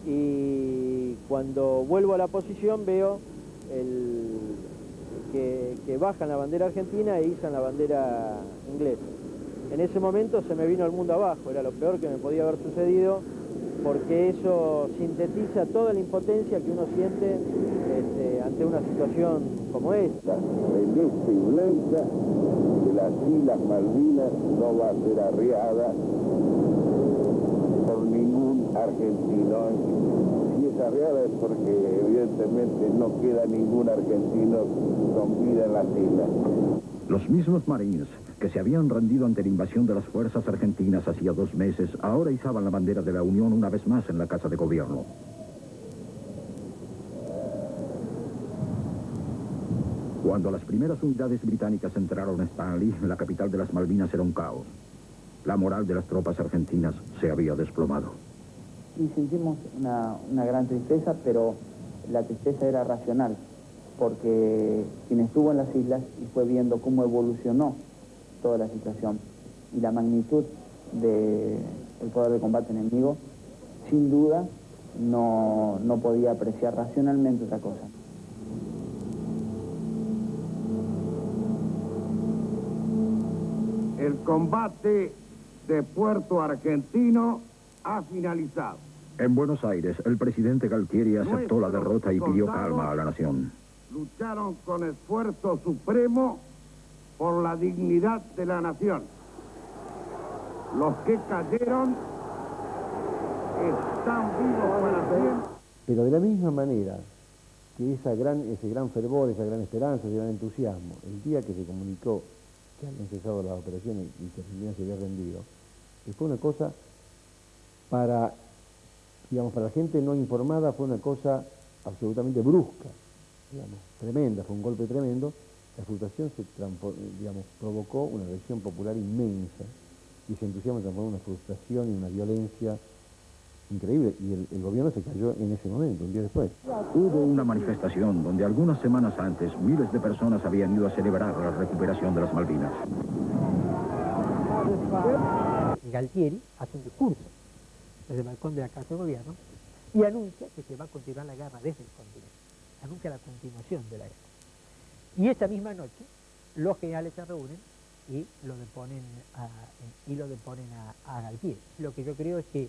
y cuando vuelvo a la posición veo que bajan la bandera argentina e izan la bandera inglesa. En ese momento se me vino el mundo abajo, era lo peor que me podía haber sucedido, porque eso sintetiza toda la impotencia que uno siente ante una situación como esta. Celeste y blanca de las Islas Malvinas no va a ser arriada por ningún argentino. Si es arriada es porque evidentemente no queda ningún argentino con vida en las islas. Los mismos marines que se habían rendido ante la invasión de las fuerzas argentinas hacía 2 meses, ahora izaban la bandera de la Unión una vez más en la Casa de Gobierno. Cuando las primeras unidades británicas entraron a Stanley, la capital de las Malvinas era un caos. La moral de las tropas argentinas se había desplomado. Y sentimos una gran tristeza, pero la tristeza era racional, porque quien estuvo en las islas y fue viendo cómo evolucionó toda la situación y la magnitud del poder de combate enemigo, sin duda no podía apreciar racionalmente otra cosa. El combate de Puerto Argentino ha finalizado. En Buenos Aires, el presidente Galtieri aceptó la derrota y pidió calma a la nación. Lucharon con esfuerzo supremo por la dignidad de la nación. Los que cayeron están vivos para siempre. Pero de la misma manera que ese gran fervor, esa gran esperanza, ese gran entusiasmo, el día que se comunicó que habían cesado las operaciones y que Argentina se había rendido, que fue una cosa para la gente no informada, fue una cosa absolutamente brusca, tremenda, fue un golpe tremendo. La frustración provocó una reacción popular inmensa, y ese entusiasmo transformó en una frustración y una violencia increíble, y el gobierno se cayó en ese momento, un día después. Hubo una manifestación donde algunas semanas antes miles de personas habían ido a celebrar la recuperación de las Malvinas. Galtieri hace un discurso desde el balcón de la Casa de Gobierno y anuncia que se va a continuar la guerra desde el continente. Anuncia la continuación de la guerra. Y esa misma noche los generales se reúnen y lo deponen a Galtieri. Lo que yo creo es que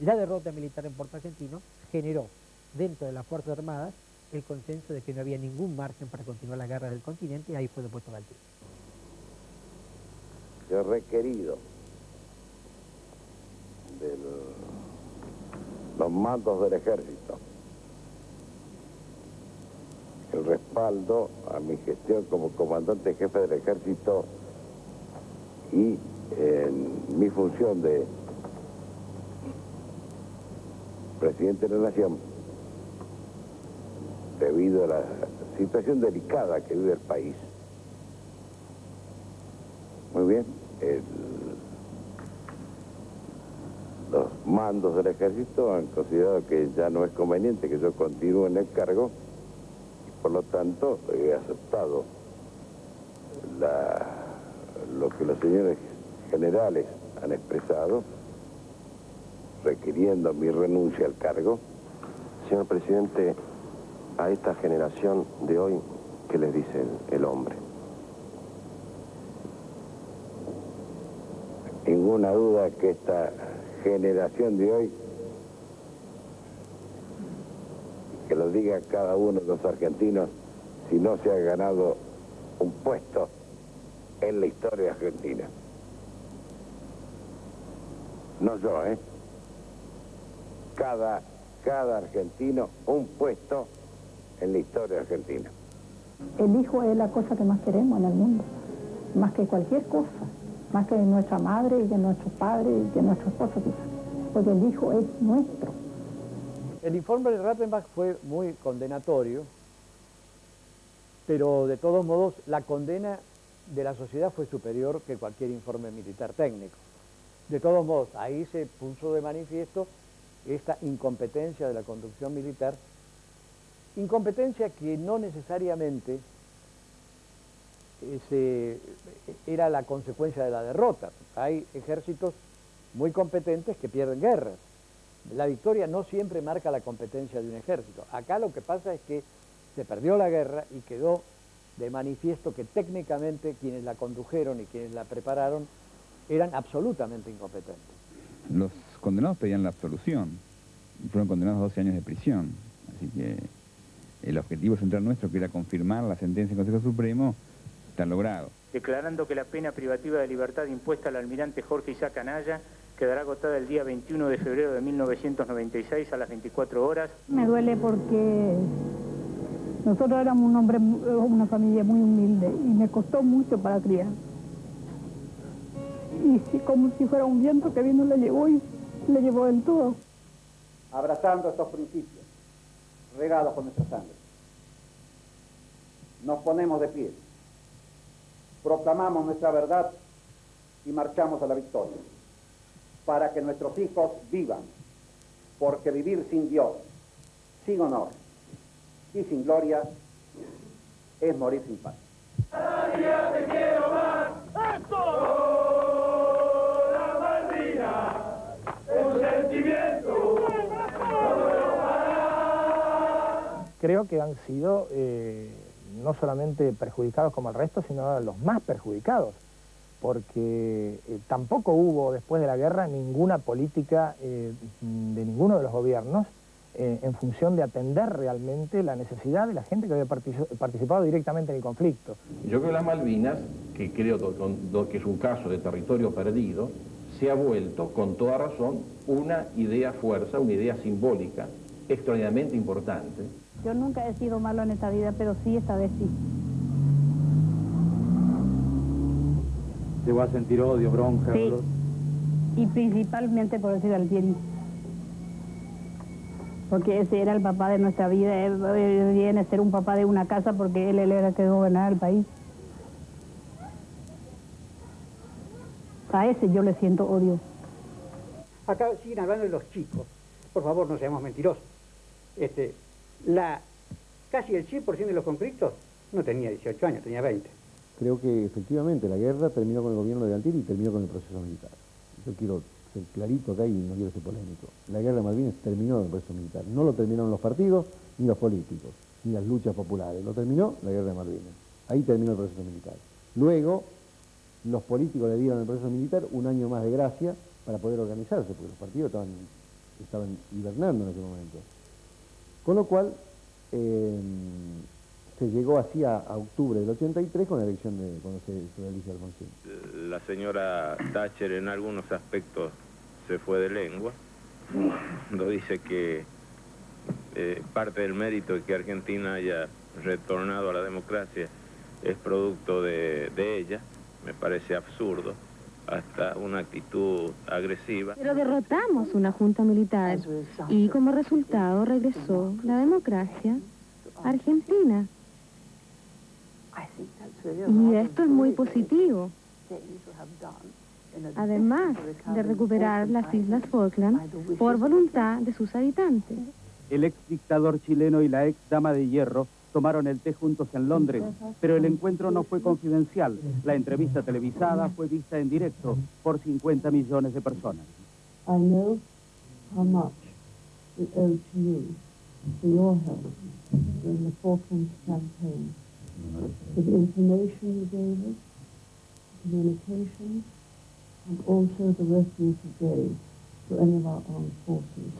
la derrota militar en Puerto Argentino generó dentro de las Fuerzas Armadas el consenso de que no había ningún margen para continuar la guerra del continente, y ahí fue depuesto Galtieri. He requerido de los mandos del ejército el el respaldo a mi gestión como comandante jefe del ejército y en mi función de presidente de la Nación, debido a la situación delicada que vive el país. Muy bien, los mandos del ejército han considerado que ya no es conveniente que yo continúe en el cargo, y por lo tanto he aceptado lo que los señores generales han expresado, requiriendo mi renuncia al cargo. Señor presidente, a esta generación de hoy, ¿qué les dice el hombre? Ninguna duda que esta generación de hoy, que lo diga cada uno de los argentinos, si no se ha ganado un puesto en la historia argentina. No yo, cada argentino un puesto en la historia argentina. El hijo es la cosa que más queremos en el mundo, más que cualquier cosa, más que nuestra madre y que nuestros padres y que nuestro esposo quizás, porque el hijo es nuestro. El informe de Rattenbach fue muy condenatorio, pero de todos modos la condena de la sociedad fue superior que cualquier informe militar técnico. De todos modos, ahí se puso de manifiesto esta incompetencia de la conducción militar, incompetencia que no necesariamente era la consecuencia de la derrota. Hay ejércitos muy competentes que pierden guerras. La victoria no siempre marca la competencia de un ejército. Acá lo que pasa es que se perdió la guerra y quedó de manifiesto que técnicamente quienes la condujeron y quienes la prepararon eran absolutamente incompetentes. Los condenados pedían la absolución y fueron condenados a 12 años de prisión. Así que el objetivo central nuestro, que era confirmar la sentencia del Consejo Supremo, está logrado. Declarando que la pena privativa de libertad impuesta al almirante Jorge Isaac Anaya quedará agotada el día 21 de febrero de 1996 a las 24 horas. Me duele porque nosotros éramos una familia muy humilde y me costó mucho para criar. Y como si fuera un viento que vino le llevó y le llevó del todo. Abrazando estos principios, regados con nuestra sangre, nos ponemos de pie, proclamamos nuestra verdad y marchamos a la victoria, para que nuestros hijos vivan, porque vivir sin Dios, sin honor y sin gloria es morir sin paz. Cada día te quiero más. La Malvinas, un sentimiento. Creo que han sido no solamente perjudicados como el resto, sino los más perjudicados, porque tampoco hubo después de la guerra ninguna política de ninguno de los gobiernos en función de atender realmente la necesidad de la gente que había participado directamente en el conflicto. Yo creo que las Malvinas, que creo que es un caso de territorio perdido, se ha vuelto, con toda razón, una idea fuerza, una idea simbólica extraordinariamente importante. Yo nunca he sido malo en esta vida, pero sí esta vez sí. ¿Llegó a sentir odio, bronca? Sí, dolor? y principalmente por ese Galtieri. Porque ese era el papá de nuestra vida, él viene a ser un papá de una casa porque él era el que gobernaba el país. A ese yo le siento odio. Acá siguen hablando de los chicos. Por favor, no seamos mentirosos. Casi el 100% de los conflictos no tenía 18 años, tenía 20. Creo que efectivamente la guerra terminó con el gobierno de Galtieri y terminó con el proceso militar. Yo quiero ser clarito acá y no quiero ser polémico. La guerra de Malvinas terminó en el proceso militar. No lo terminaron los partidos, ni los políticos, ni las luchas populares. Lo terminó la guerra de Malvinas. Ahí terminó el proceso militar. Luego, los políticos le dieron al proceso militar un año más de gracia para poder organizarse, porque los partidos estaban hibernando en ese momento. Con lo cual, se llegó así a octubre del 83 con la elección de cuando se realiza Alfonsín. La señora Thatcher en algunos aspectos se fue de lengua, cuando dice que parte del mérito de que Argentina haya retornado a la democracia es producto de ella. Me parece absurdo, hasta una actitud agresiva. Pero derrotamos una junta militar y como resultado regresó la democracia a Argentina. Y esto es muy positivo. Además de recuperar las Islas Falkland por voluntad de sus habitantes. El ex dictador chileno y la ex dama de hierro tomaron el té juntos en Londres, pero el encuentro no fue confidencial. La entrevista televisada fue vista en directo por 50 millones de personas. I know how much we owe to you for your help during the Falklands campaign, for the information you gave us, communications, and also the refuge you gave to any of our armed forces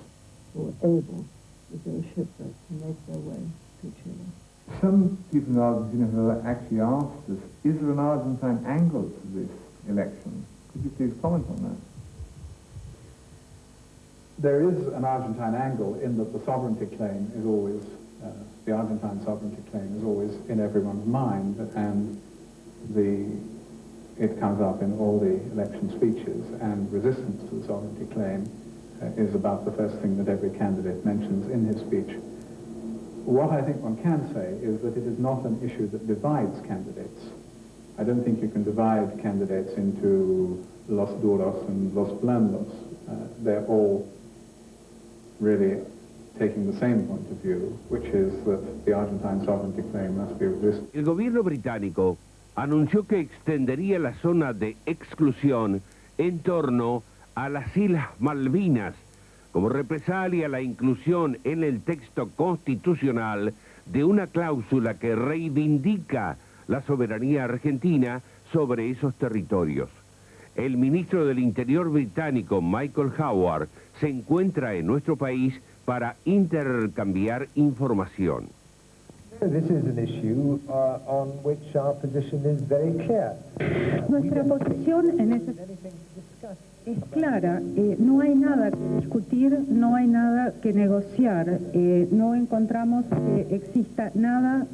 who were able, with their shipwreck, to make their way to Chile. Some people in Argentina have actually asked us, is there an Argentine angle to this election? Could you please comment on that? There is an Argentine angle in that the sovereignty claim is always, the Argentine sovereignty claim is always in everyone's mind, and it comes up in all the election speeches, and resistance to the sovereignty claim is about the first thing that every candidate mentions in his speech. What I think one can say is that it is not an issue that divides candidates. I don't think you can divide candidates into Los Duros and Los Blandos. They're all really taking the same point of view, which is that the Argentine sovereignty claim must be resisted. El gobierno británico anunció que extendería la zona de exclusión en torno a las Islas Malvinas, como represalia a la inclusión en el texto constitucional de una cláusula que reivindica la soberanía argentina sobre esos territorios. El ministro del Interior británico, Michael Howard, se encuentra en nuestro país para intercambiar información. This is an issue on which our position is very clear. Nuestra posición en ese es clara. No hay nada que discutir, no hay nada que negociar. No encontramos que exista nada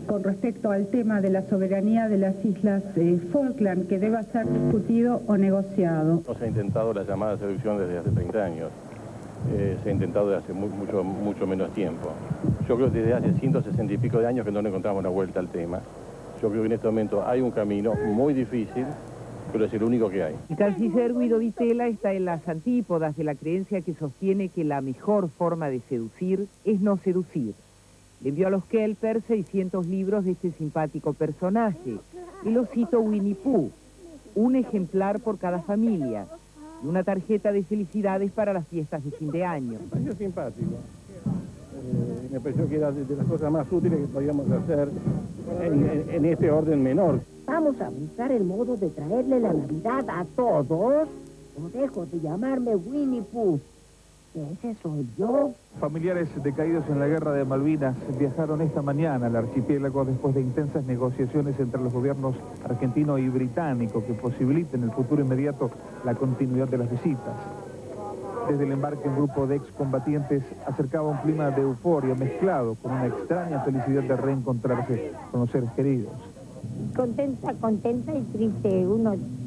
con respecto al tema de la soberanía de las Islas Falkland que deba ser discutido o negociado. No se ha intentado la llamada seducción desde hace 30 años. Se ha intentado desde hace mucho menos tiempo. Yo creo que desde hace 160 y pico de años que no le encontramos una vuelta al tema. Yo creo que en este momento hay un camino muy difícil, pero es el único que hay. El canciller Guido Di Tella está en las antípodas de la creencia que sostiene que la mejor forma de seducir es no seducir. Le envió a los Kelper 600 libros de este simpático personaje. Y lo cito Winnie Pooh, un ejemplar por cada familia. Y una tarjeta de felicidades para las fiestas de fin de año. Me pareció simpático. Me pareció que era de las cosas más útiles que podíamos hacer en este orden menor. Vamos a buscar el modo de traerle la Navidad a todos. No dejo de llamarme Winnie Pooh. Ese soy yo. Familiares decaídos en la guerra de Malvinas viajaron esta mañana al archipiélago después de intensas negociaciones entre los gobiernos argentino y británico que posibiliten en el futuro inmediato la continuidad de las visitas. Desde el embarque, un grupo de excombatientes acercaba un clima de euforia mezclado con una extraña felicidad de reencontrarse con los seres queridos. Contenta y triste.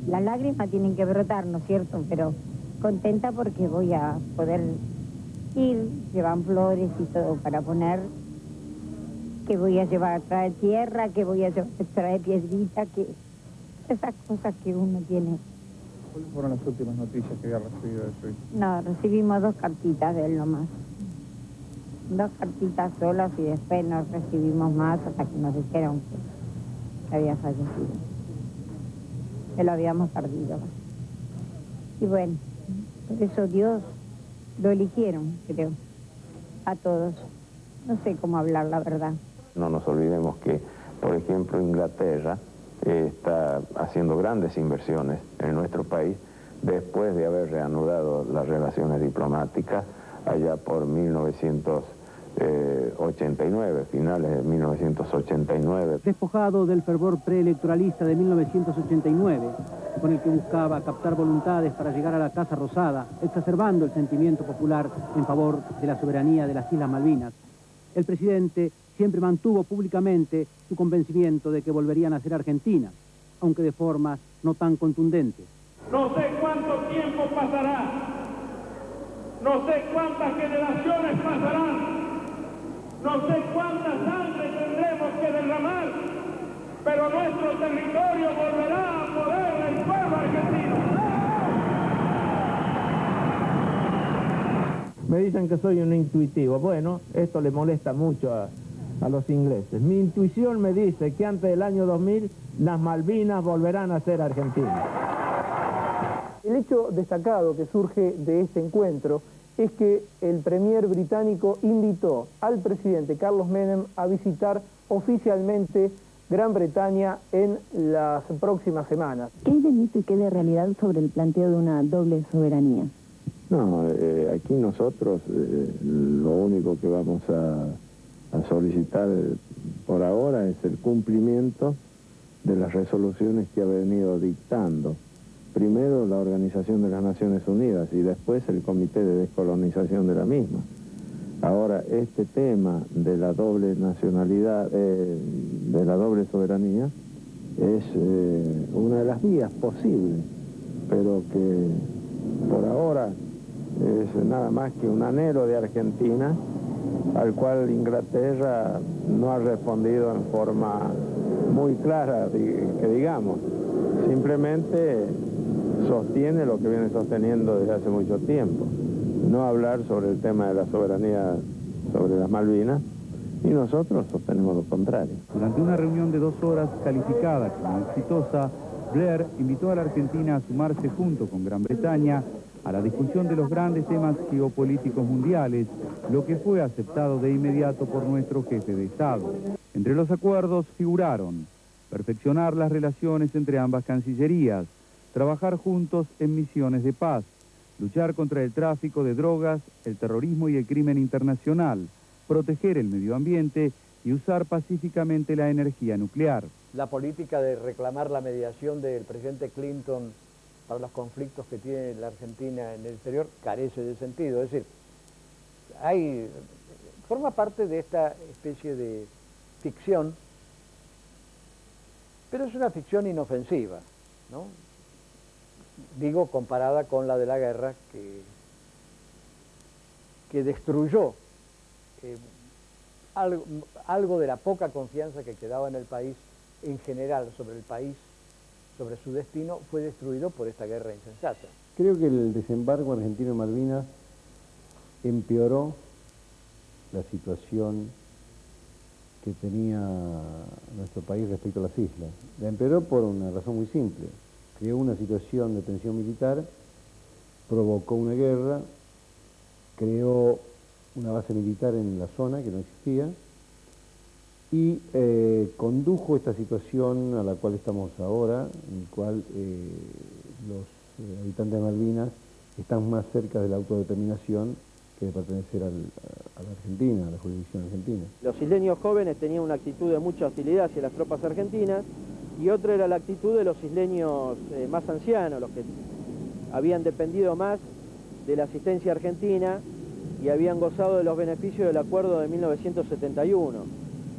Las lágrimas tienen que brotar, ¿no es cierto? Pero contenta porque voy a poder ir, llevan flores y todo para poner, que voy a llevar a traer tierra, que voy a traer piedrita, que esas cosas que uno tiene. ¿Cuáles fueron las últimas noticias que había recibido de su hijo? No, recibimos 2 cartitas de él nomás. 2 cartitas solas y después no recibimos más hasta que nos dijeron que había fallecido. Que lo habíamos perdido. Y bueno, por eso Dios lo eligieron, creo, a todos. No sé cómo hablar, la verdad. No nos olvidemos que, por ejemplo, Inglaterra está haciendo grandes inversiones en nuestro país después de haber reanudado las relaciones diplomáticas allá por 1989, finales de 1989. Despojado del fervor preelectoralista de 1989, con el que buscaba captar voluntades para llegar a la Casa Rosada, exacerbando el sentimiento popular en favor de la soberanía de las Islas Malvinas. El presidente siempre mantuvo públicamente su convencimiento de que volverían a ser argentinas, aunque de forma no tan contundente. No sé cuánto tiempo pasará, no sé cuántas generaciones pasarán, no sé cuánta sangre tendremos que derramar, pero nuestro territorio volverá a poder del pueblo argentino. Me dicen que soy un intuitivo. Bueno, esto le molesta mucho a los ingleses. Mi intuición me dice que antes del año 2000 las Malvinas volverán a ser argentinas. El hecho destacado que surge de este encuentro es que el premier británico invitó al presidente Carlos Menem a visitar oficialmente Gran Bretaña en las próximas semanas. ¿Qué hay de mito y qué de realidad sobre el planteo de una doble soberanía? No, aquí nosotros lo único que vamos a solicitar por ahora es el cumplimiento de las resoluciones que ha venido dictando. Primero la Organización de las Naciones Unidas y después el Comité de Descolonización de la misma. Ahora, este tema de la doble nacionalidad, de la doble soberanía, es una de las vías posibles, pero que por ahora es nada más que un anhelo de Argentina, al cual Inglaterra no ha respondido en forma muy clara, que digamos. Simplemente sostiene lo que viene sosteniendo desde hace mucho tiempo. No hablar sobre el tema de la soberanía sobre las Malvinas, y nosotros sostenemos lo contrario. Durante una reunión de 2 horas calificada como exitosa, Blair invitó a la Argentina a sumarse junto con Gran Bretaña a la discusión de los grandes temas geopolíticos mundiales, lo que fue aceptado de inmediato por nuestro jefe de Estado. Entre los acuerdos figuraron perfeccionar las relaciones entre ambas cancillerías, trabajar juntos en misiones de paz, luchar contra el tráfico de drogas, el terrorismo y el crimen internacional, proteger el medio ambiente y usar pacíficamente la energía nuclear. La política de reclamar la mediación del presidente Clinton para los conflictos que tiene la Argentina en el exterior carece de sentido. Es decir, forma parte de esta especie de ficción, pero es una ficción inofensiva, ¿no? Digo, comparada con la de la guerra que destruyó algo de la poca confianza que quedaba en el país, en general, sobre el país, sobre su destino, fue destruido por esta guerra insensata. Creo que el desembarco argentino en Malvinas empeoró la situación que tenía nuestro país respecto a las islas. La empeoró por una razón muy simple. Creó una situación de tensión militar, provocó una guerra, creó una base militar en la zona que no existía y condujo esta situación a la cual estamos ahora, en la cual los habitantes de Malvinas están más cerca de la autodeterminación que de pertenecer a la Argentina, a la jurisdicción argentina. Los isleños jóvenes tenían una actitud de mucha hostilidad hacia las tropas argentinas y otra era la actitud de los isleños más ancianos, los que habían dependido más de la asistencia argentina y habían gozado de los beneficios del acuerdo de 1971,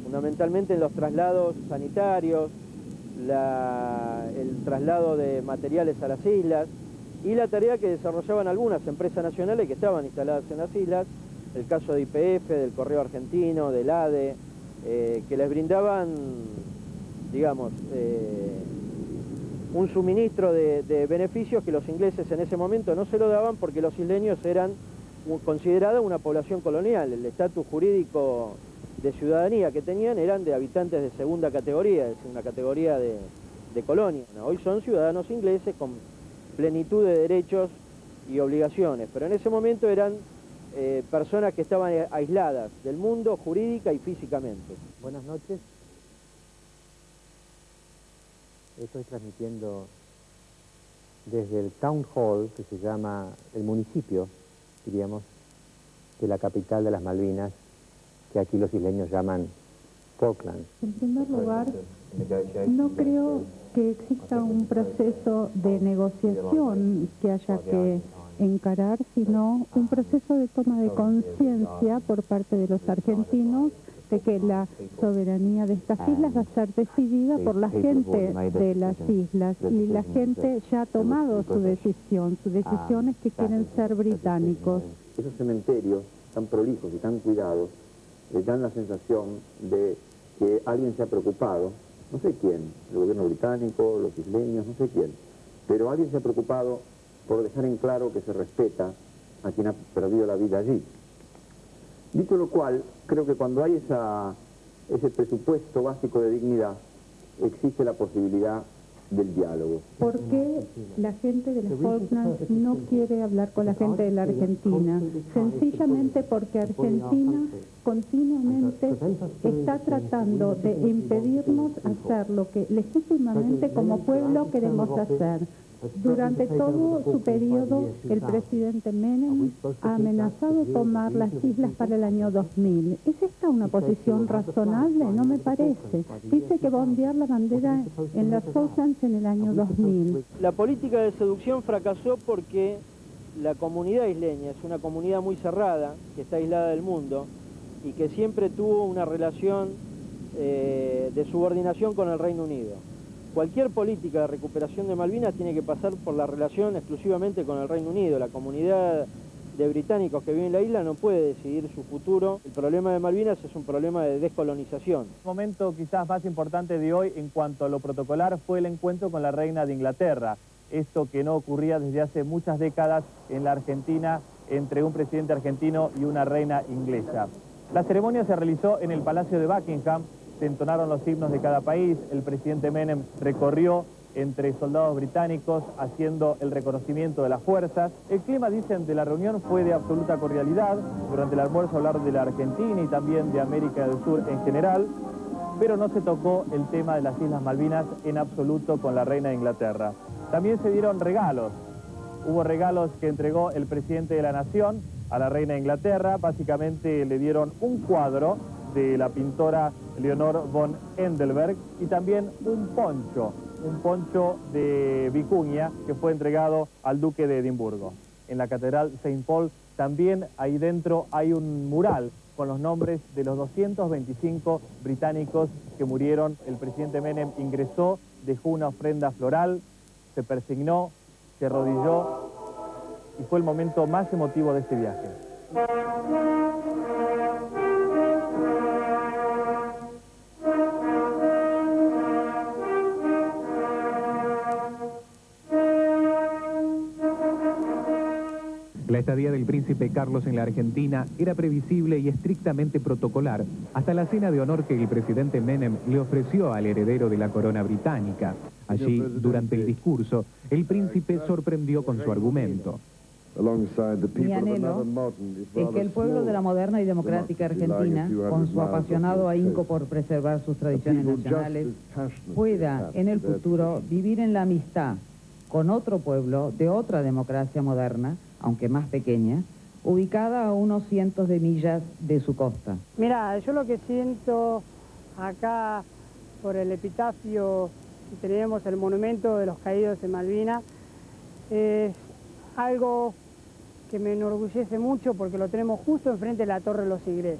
fundamentalmente en los traslados sanitarios, el traslado de materiales a las islas y la tarea que desarrollaban algunas empresas nacionales que estaban instaladas en las islas, el caso de YPF, del Correo Argentino, del ADE, que les brindaban, digamos, un suministro de beneficios que los ingleses en ese momento no se lo daban porque los isleños eran considerados una población colonial. El estatus jurídico de ciudadanía que tenían eran de habitantes de segunda categoría, es decir, una categoría de colonia. Hoy son ciudadanos ingleses con plenitud de derechos y obligaciones, pero en ese momento eran personas que estaban aisladas del mundo jurídica y físicamente. Buenas noches. Estoy transmitiendo desde el Town Hall, que se llama el municipio, diríamos, de la capital de las Malvinas, que aquí los isleños llaman Falklands. En primer lugar, no creo que exista un proceso de negociación que haya que encarar, sino un proceso de toma de conciencia por parte de los argentinos de que la soberanía de estas islas va a ser decidida por la gente de las islas, y la gente ya ha tomado su decisión es que quieren ser británicos. Esos cementerios tan prolijos y tan cuidados dan la sensación de que alguien se ha preocupado, no sé quién, el gobierno británico, los isleños, no sé quién, pero alguien se ha preocupado por dejar en claro que se respeta a quien ha perdido la vida allí. Dicho lo cual, creo que cuando hay ese presupuesto básico de dignidad, existe la posibilidad del diálogo. ¿Por qué la gente de las Falklands no quiere hablar con la gente de la Argentina? Sencillamente porque Argentina continuamente está tratando de impedirnos hacer lo que legítimamente como pueblo queremos hacer. Durante todo su periodo, el presidente Menem ha amenazado tomar las islas para el año 2000. ¿Es esta una posición razonable? No me parece. Dice que va a ondear la bandera en las Falklands en el año 2000. La política de seducción fracasó porque la comunidad isleña es una comunidad muy cerrada, que está aislada del mundo, y que siempre tuvo una relación de subordinación con el Reino Unido. Cualquier política de recuperación de Malvinas tiene que pasar por la relación exclusivamente con el Reino Unido. La comunidad de británicos que viven en la isla no puede decidir su futuro. El problema de Malvinas es un problema de descolonización. El momento quizás más importante de hoy en cuanto a lo protocolar fue el encuentro con la reina de Inglaterra. Esto que no ocurría desde hace muchas décadas en la Argentina entre un presidente argentino y una reina inglesa. La ceremonia se realizó en el Palacio de Buckingham. Se entonaron los himnos de cada país, el presidente Menem recorrió entre soldados británicos haciendo el reconocimiento de las fuerzas. El clima, dicen, de la reunión fue de absoluta cordialidad. Durante el almuerzo hablaron de la Argentina y también de América del Sur en general, pero no se tocó el tema de las Islas Malvinas en absoluto con la reina de Inglaterra. También se dieron regalos. Hubo regalos que entregó el presidente de la Nación a la reina de Inglaterra. Básicamente le dieron un cuadro de la pintora Leonor von Endelberg y también un poncho de vicuña que fue entregado al duque de Edimburgo. En la Catedral St. Paul también ahí dentro hay un mural con los nombres de los 225 británicos que murieron. El presidente Menem ingresó, dejó una ofrenda floral, se persignó, se arrodilló y fue el momento más emotivo de este viaje. La estadía del príncipe Carlos en la Argentina era previsible y estrictamente protocolar, hasta la cena de honor que el presidente Menem le ofreció al heredero de la corona británica. Allí, durante el discurso, el príncipe sorprendió con su argumento. Mi anhelo es que el pueblo de la moderna y democrática Argentina, con su apasionado ahínco por preservar sus tradiciones nacionales, pueda en el futuro vivir en la amistad con otro pueblo de otra democracia moderna, aunque más pequeña, ubicada a unos cientos de millas de su costa. Mira, yo lo que siento acá por el epitafio que tenemos, el monumento de los caídos en Malvinas, es algo que me enorgullece mucho porque lo tenemos justo enfrente de la Torre de los Ingleses.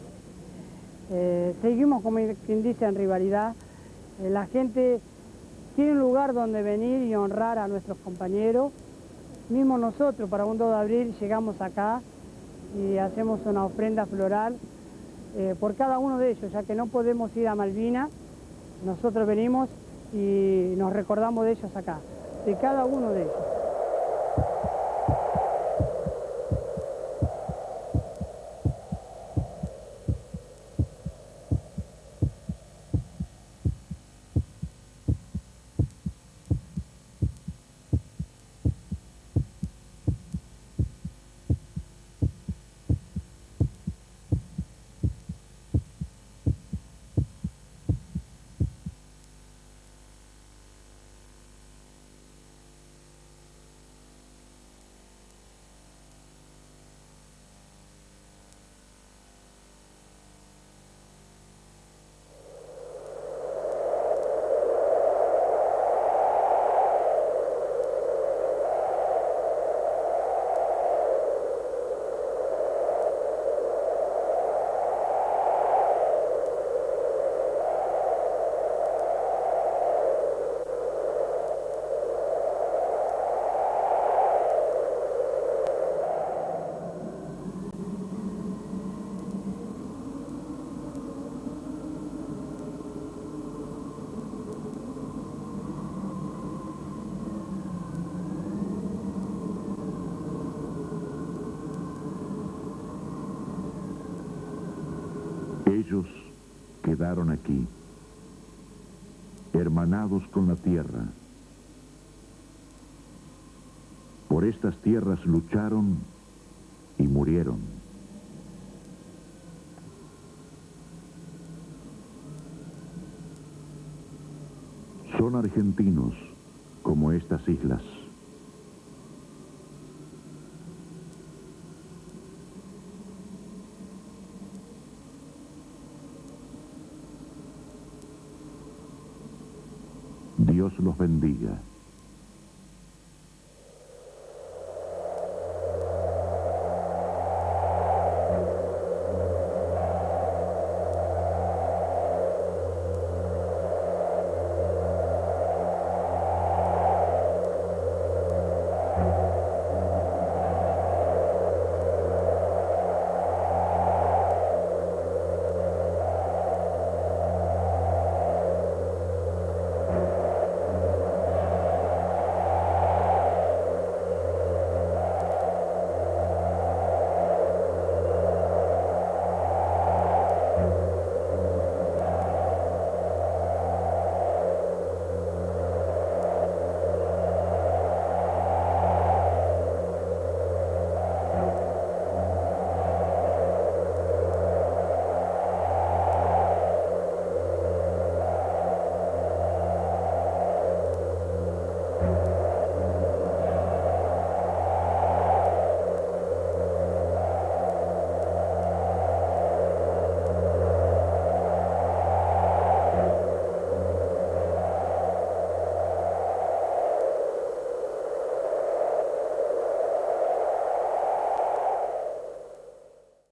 Seguimos, como quien dice, en rivalidad. La gente tiene un lugar donde venir y honrar a nuestros compañeros. Mismo nosotros, para un 2 de abril, llegamos acá y hacemos una ofrenda floral por cada uno de ellos, ya que no podemos ir a Malvinas. Nosotros venimos y nos recordamos de ellos acá, de cada uno de ellos. Ellos quedaron aquí, hermanados con la tierra. Por estas tierras lucharon y murieron. Son argentinos como estas islas. Dios los bendiga.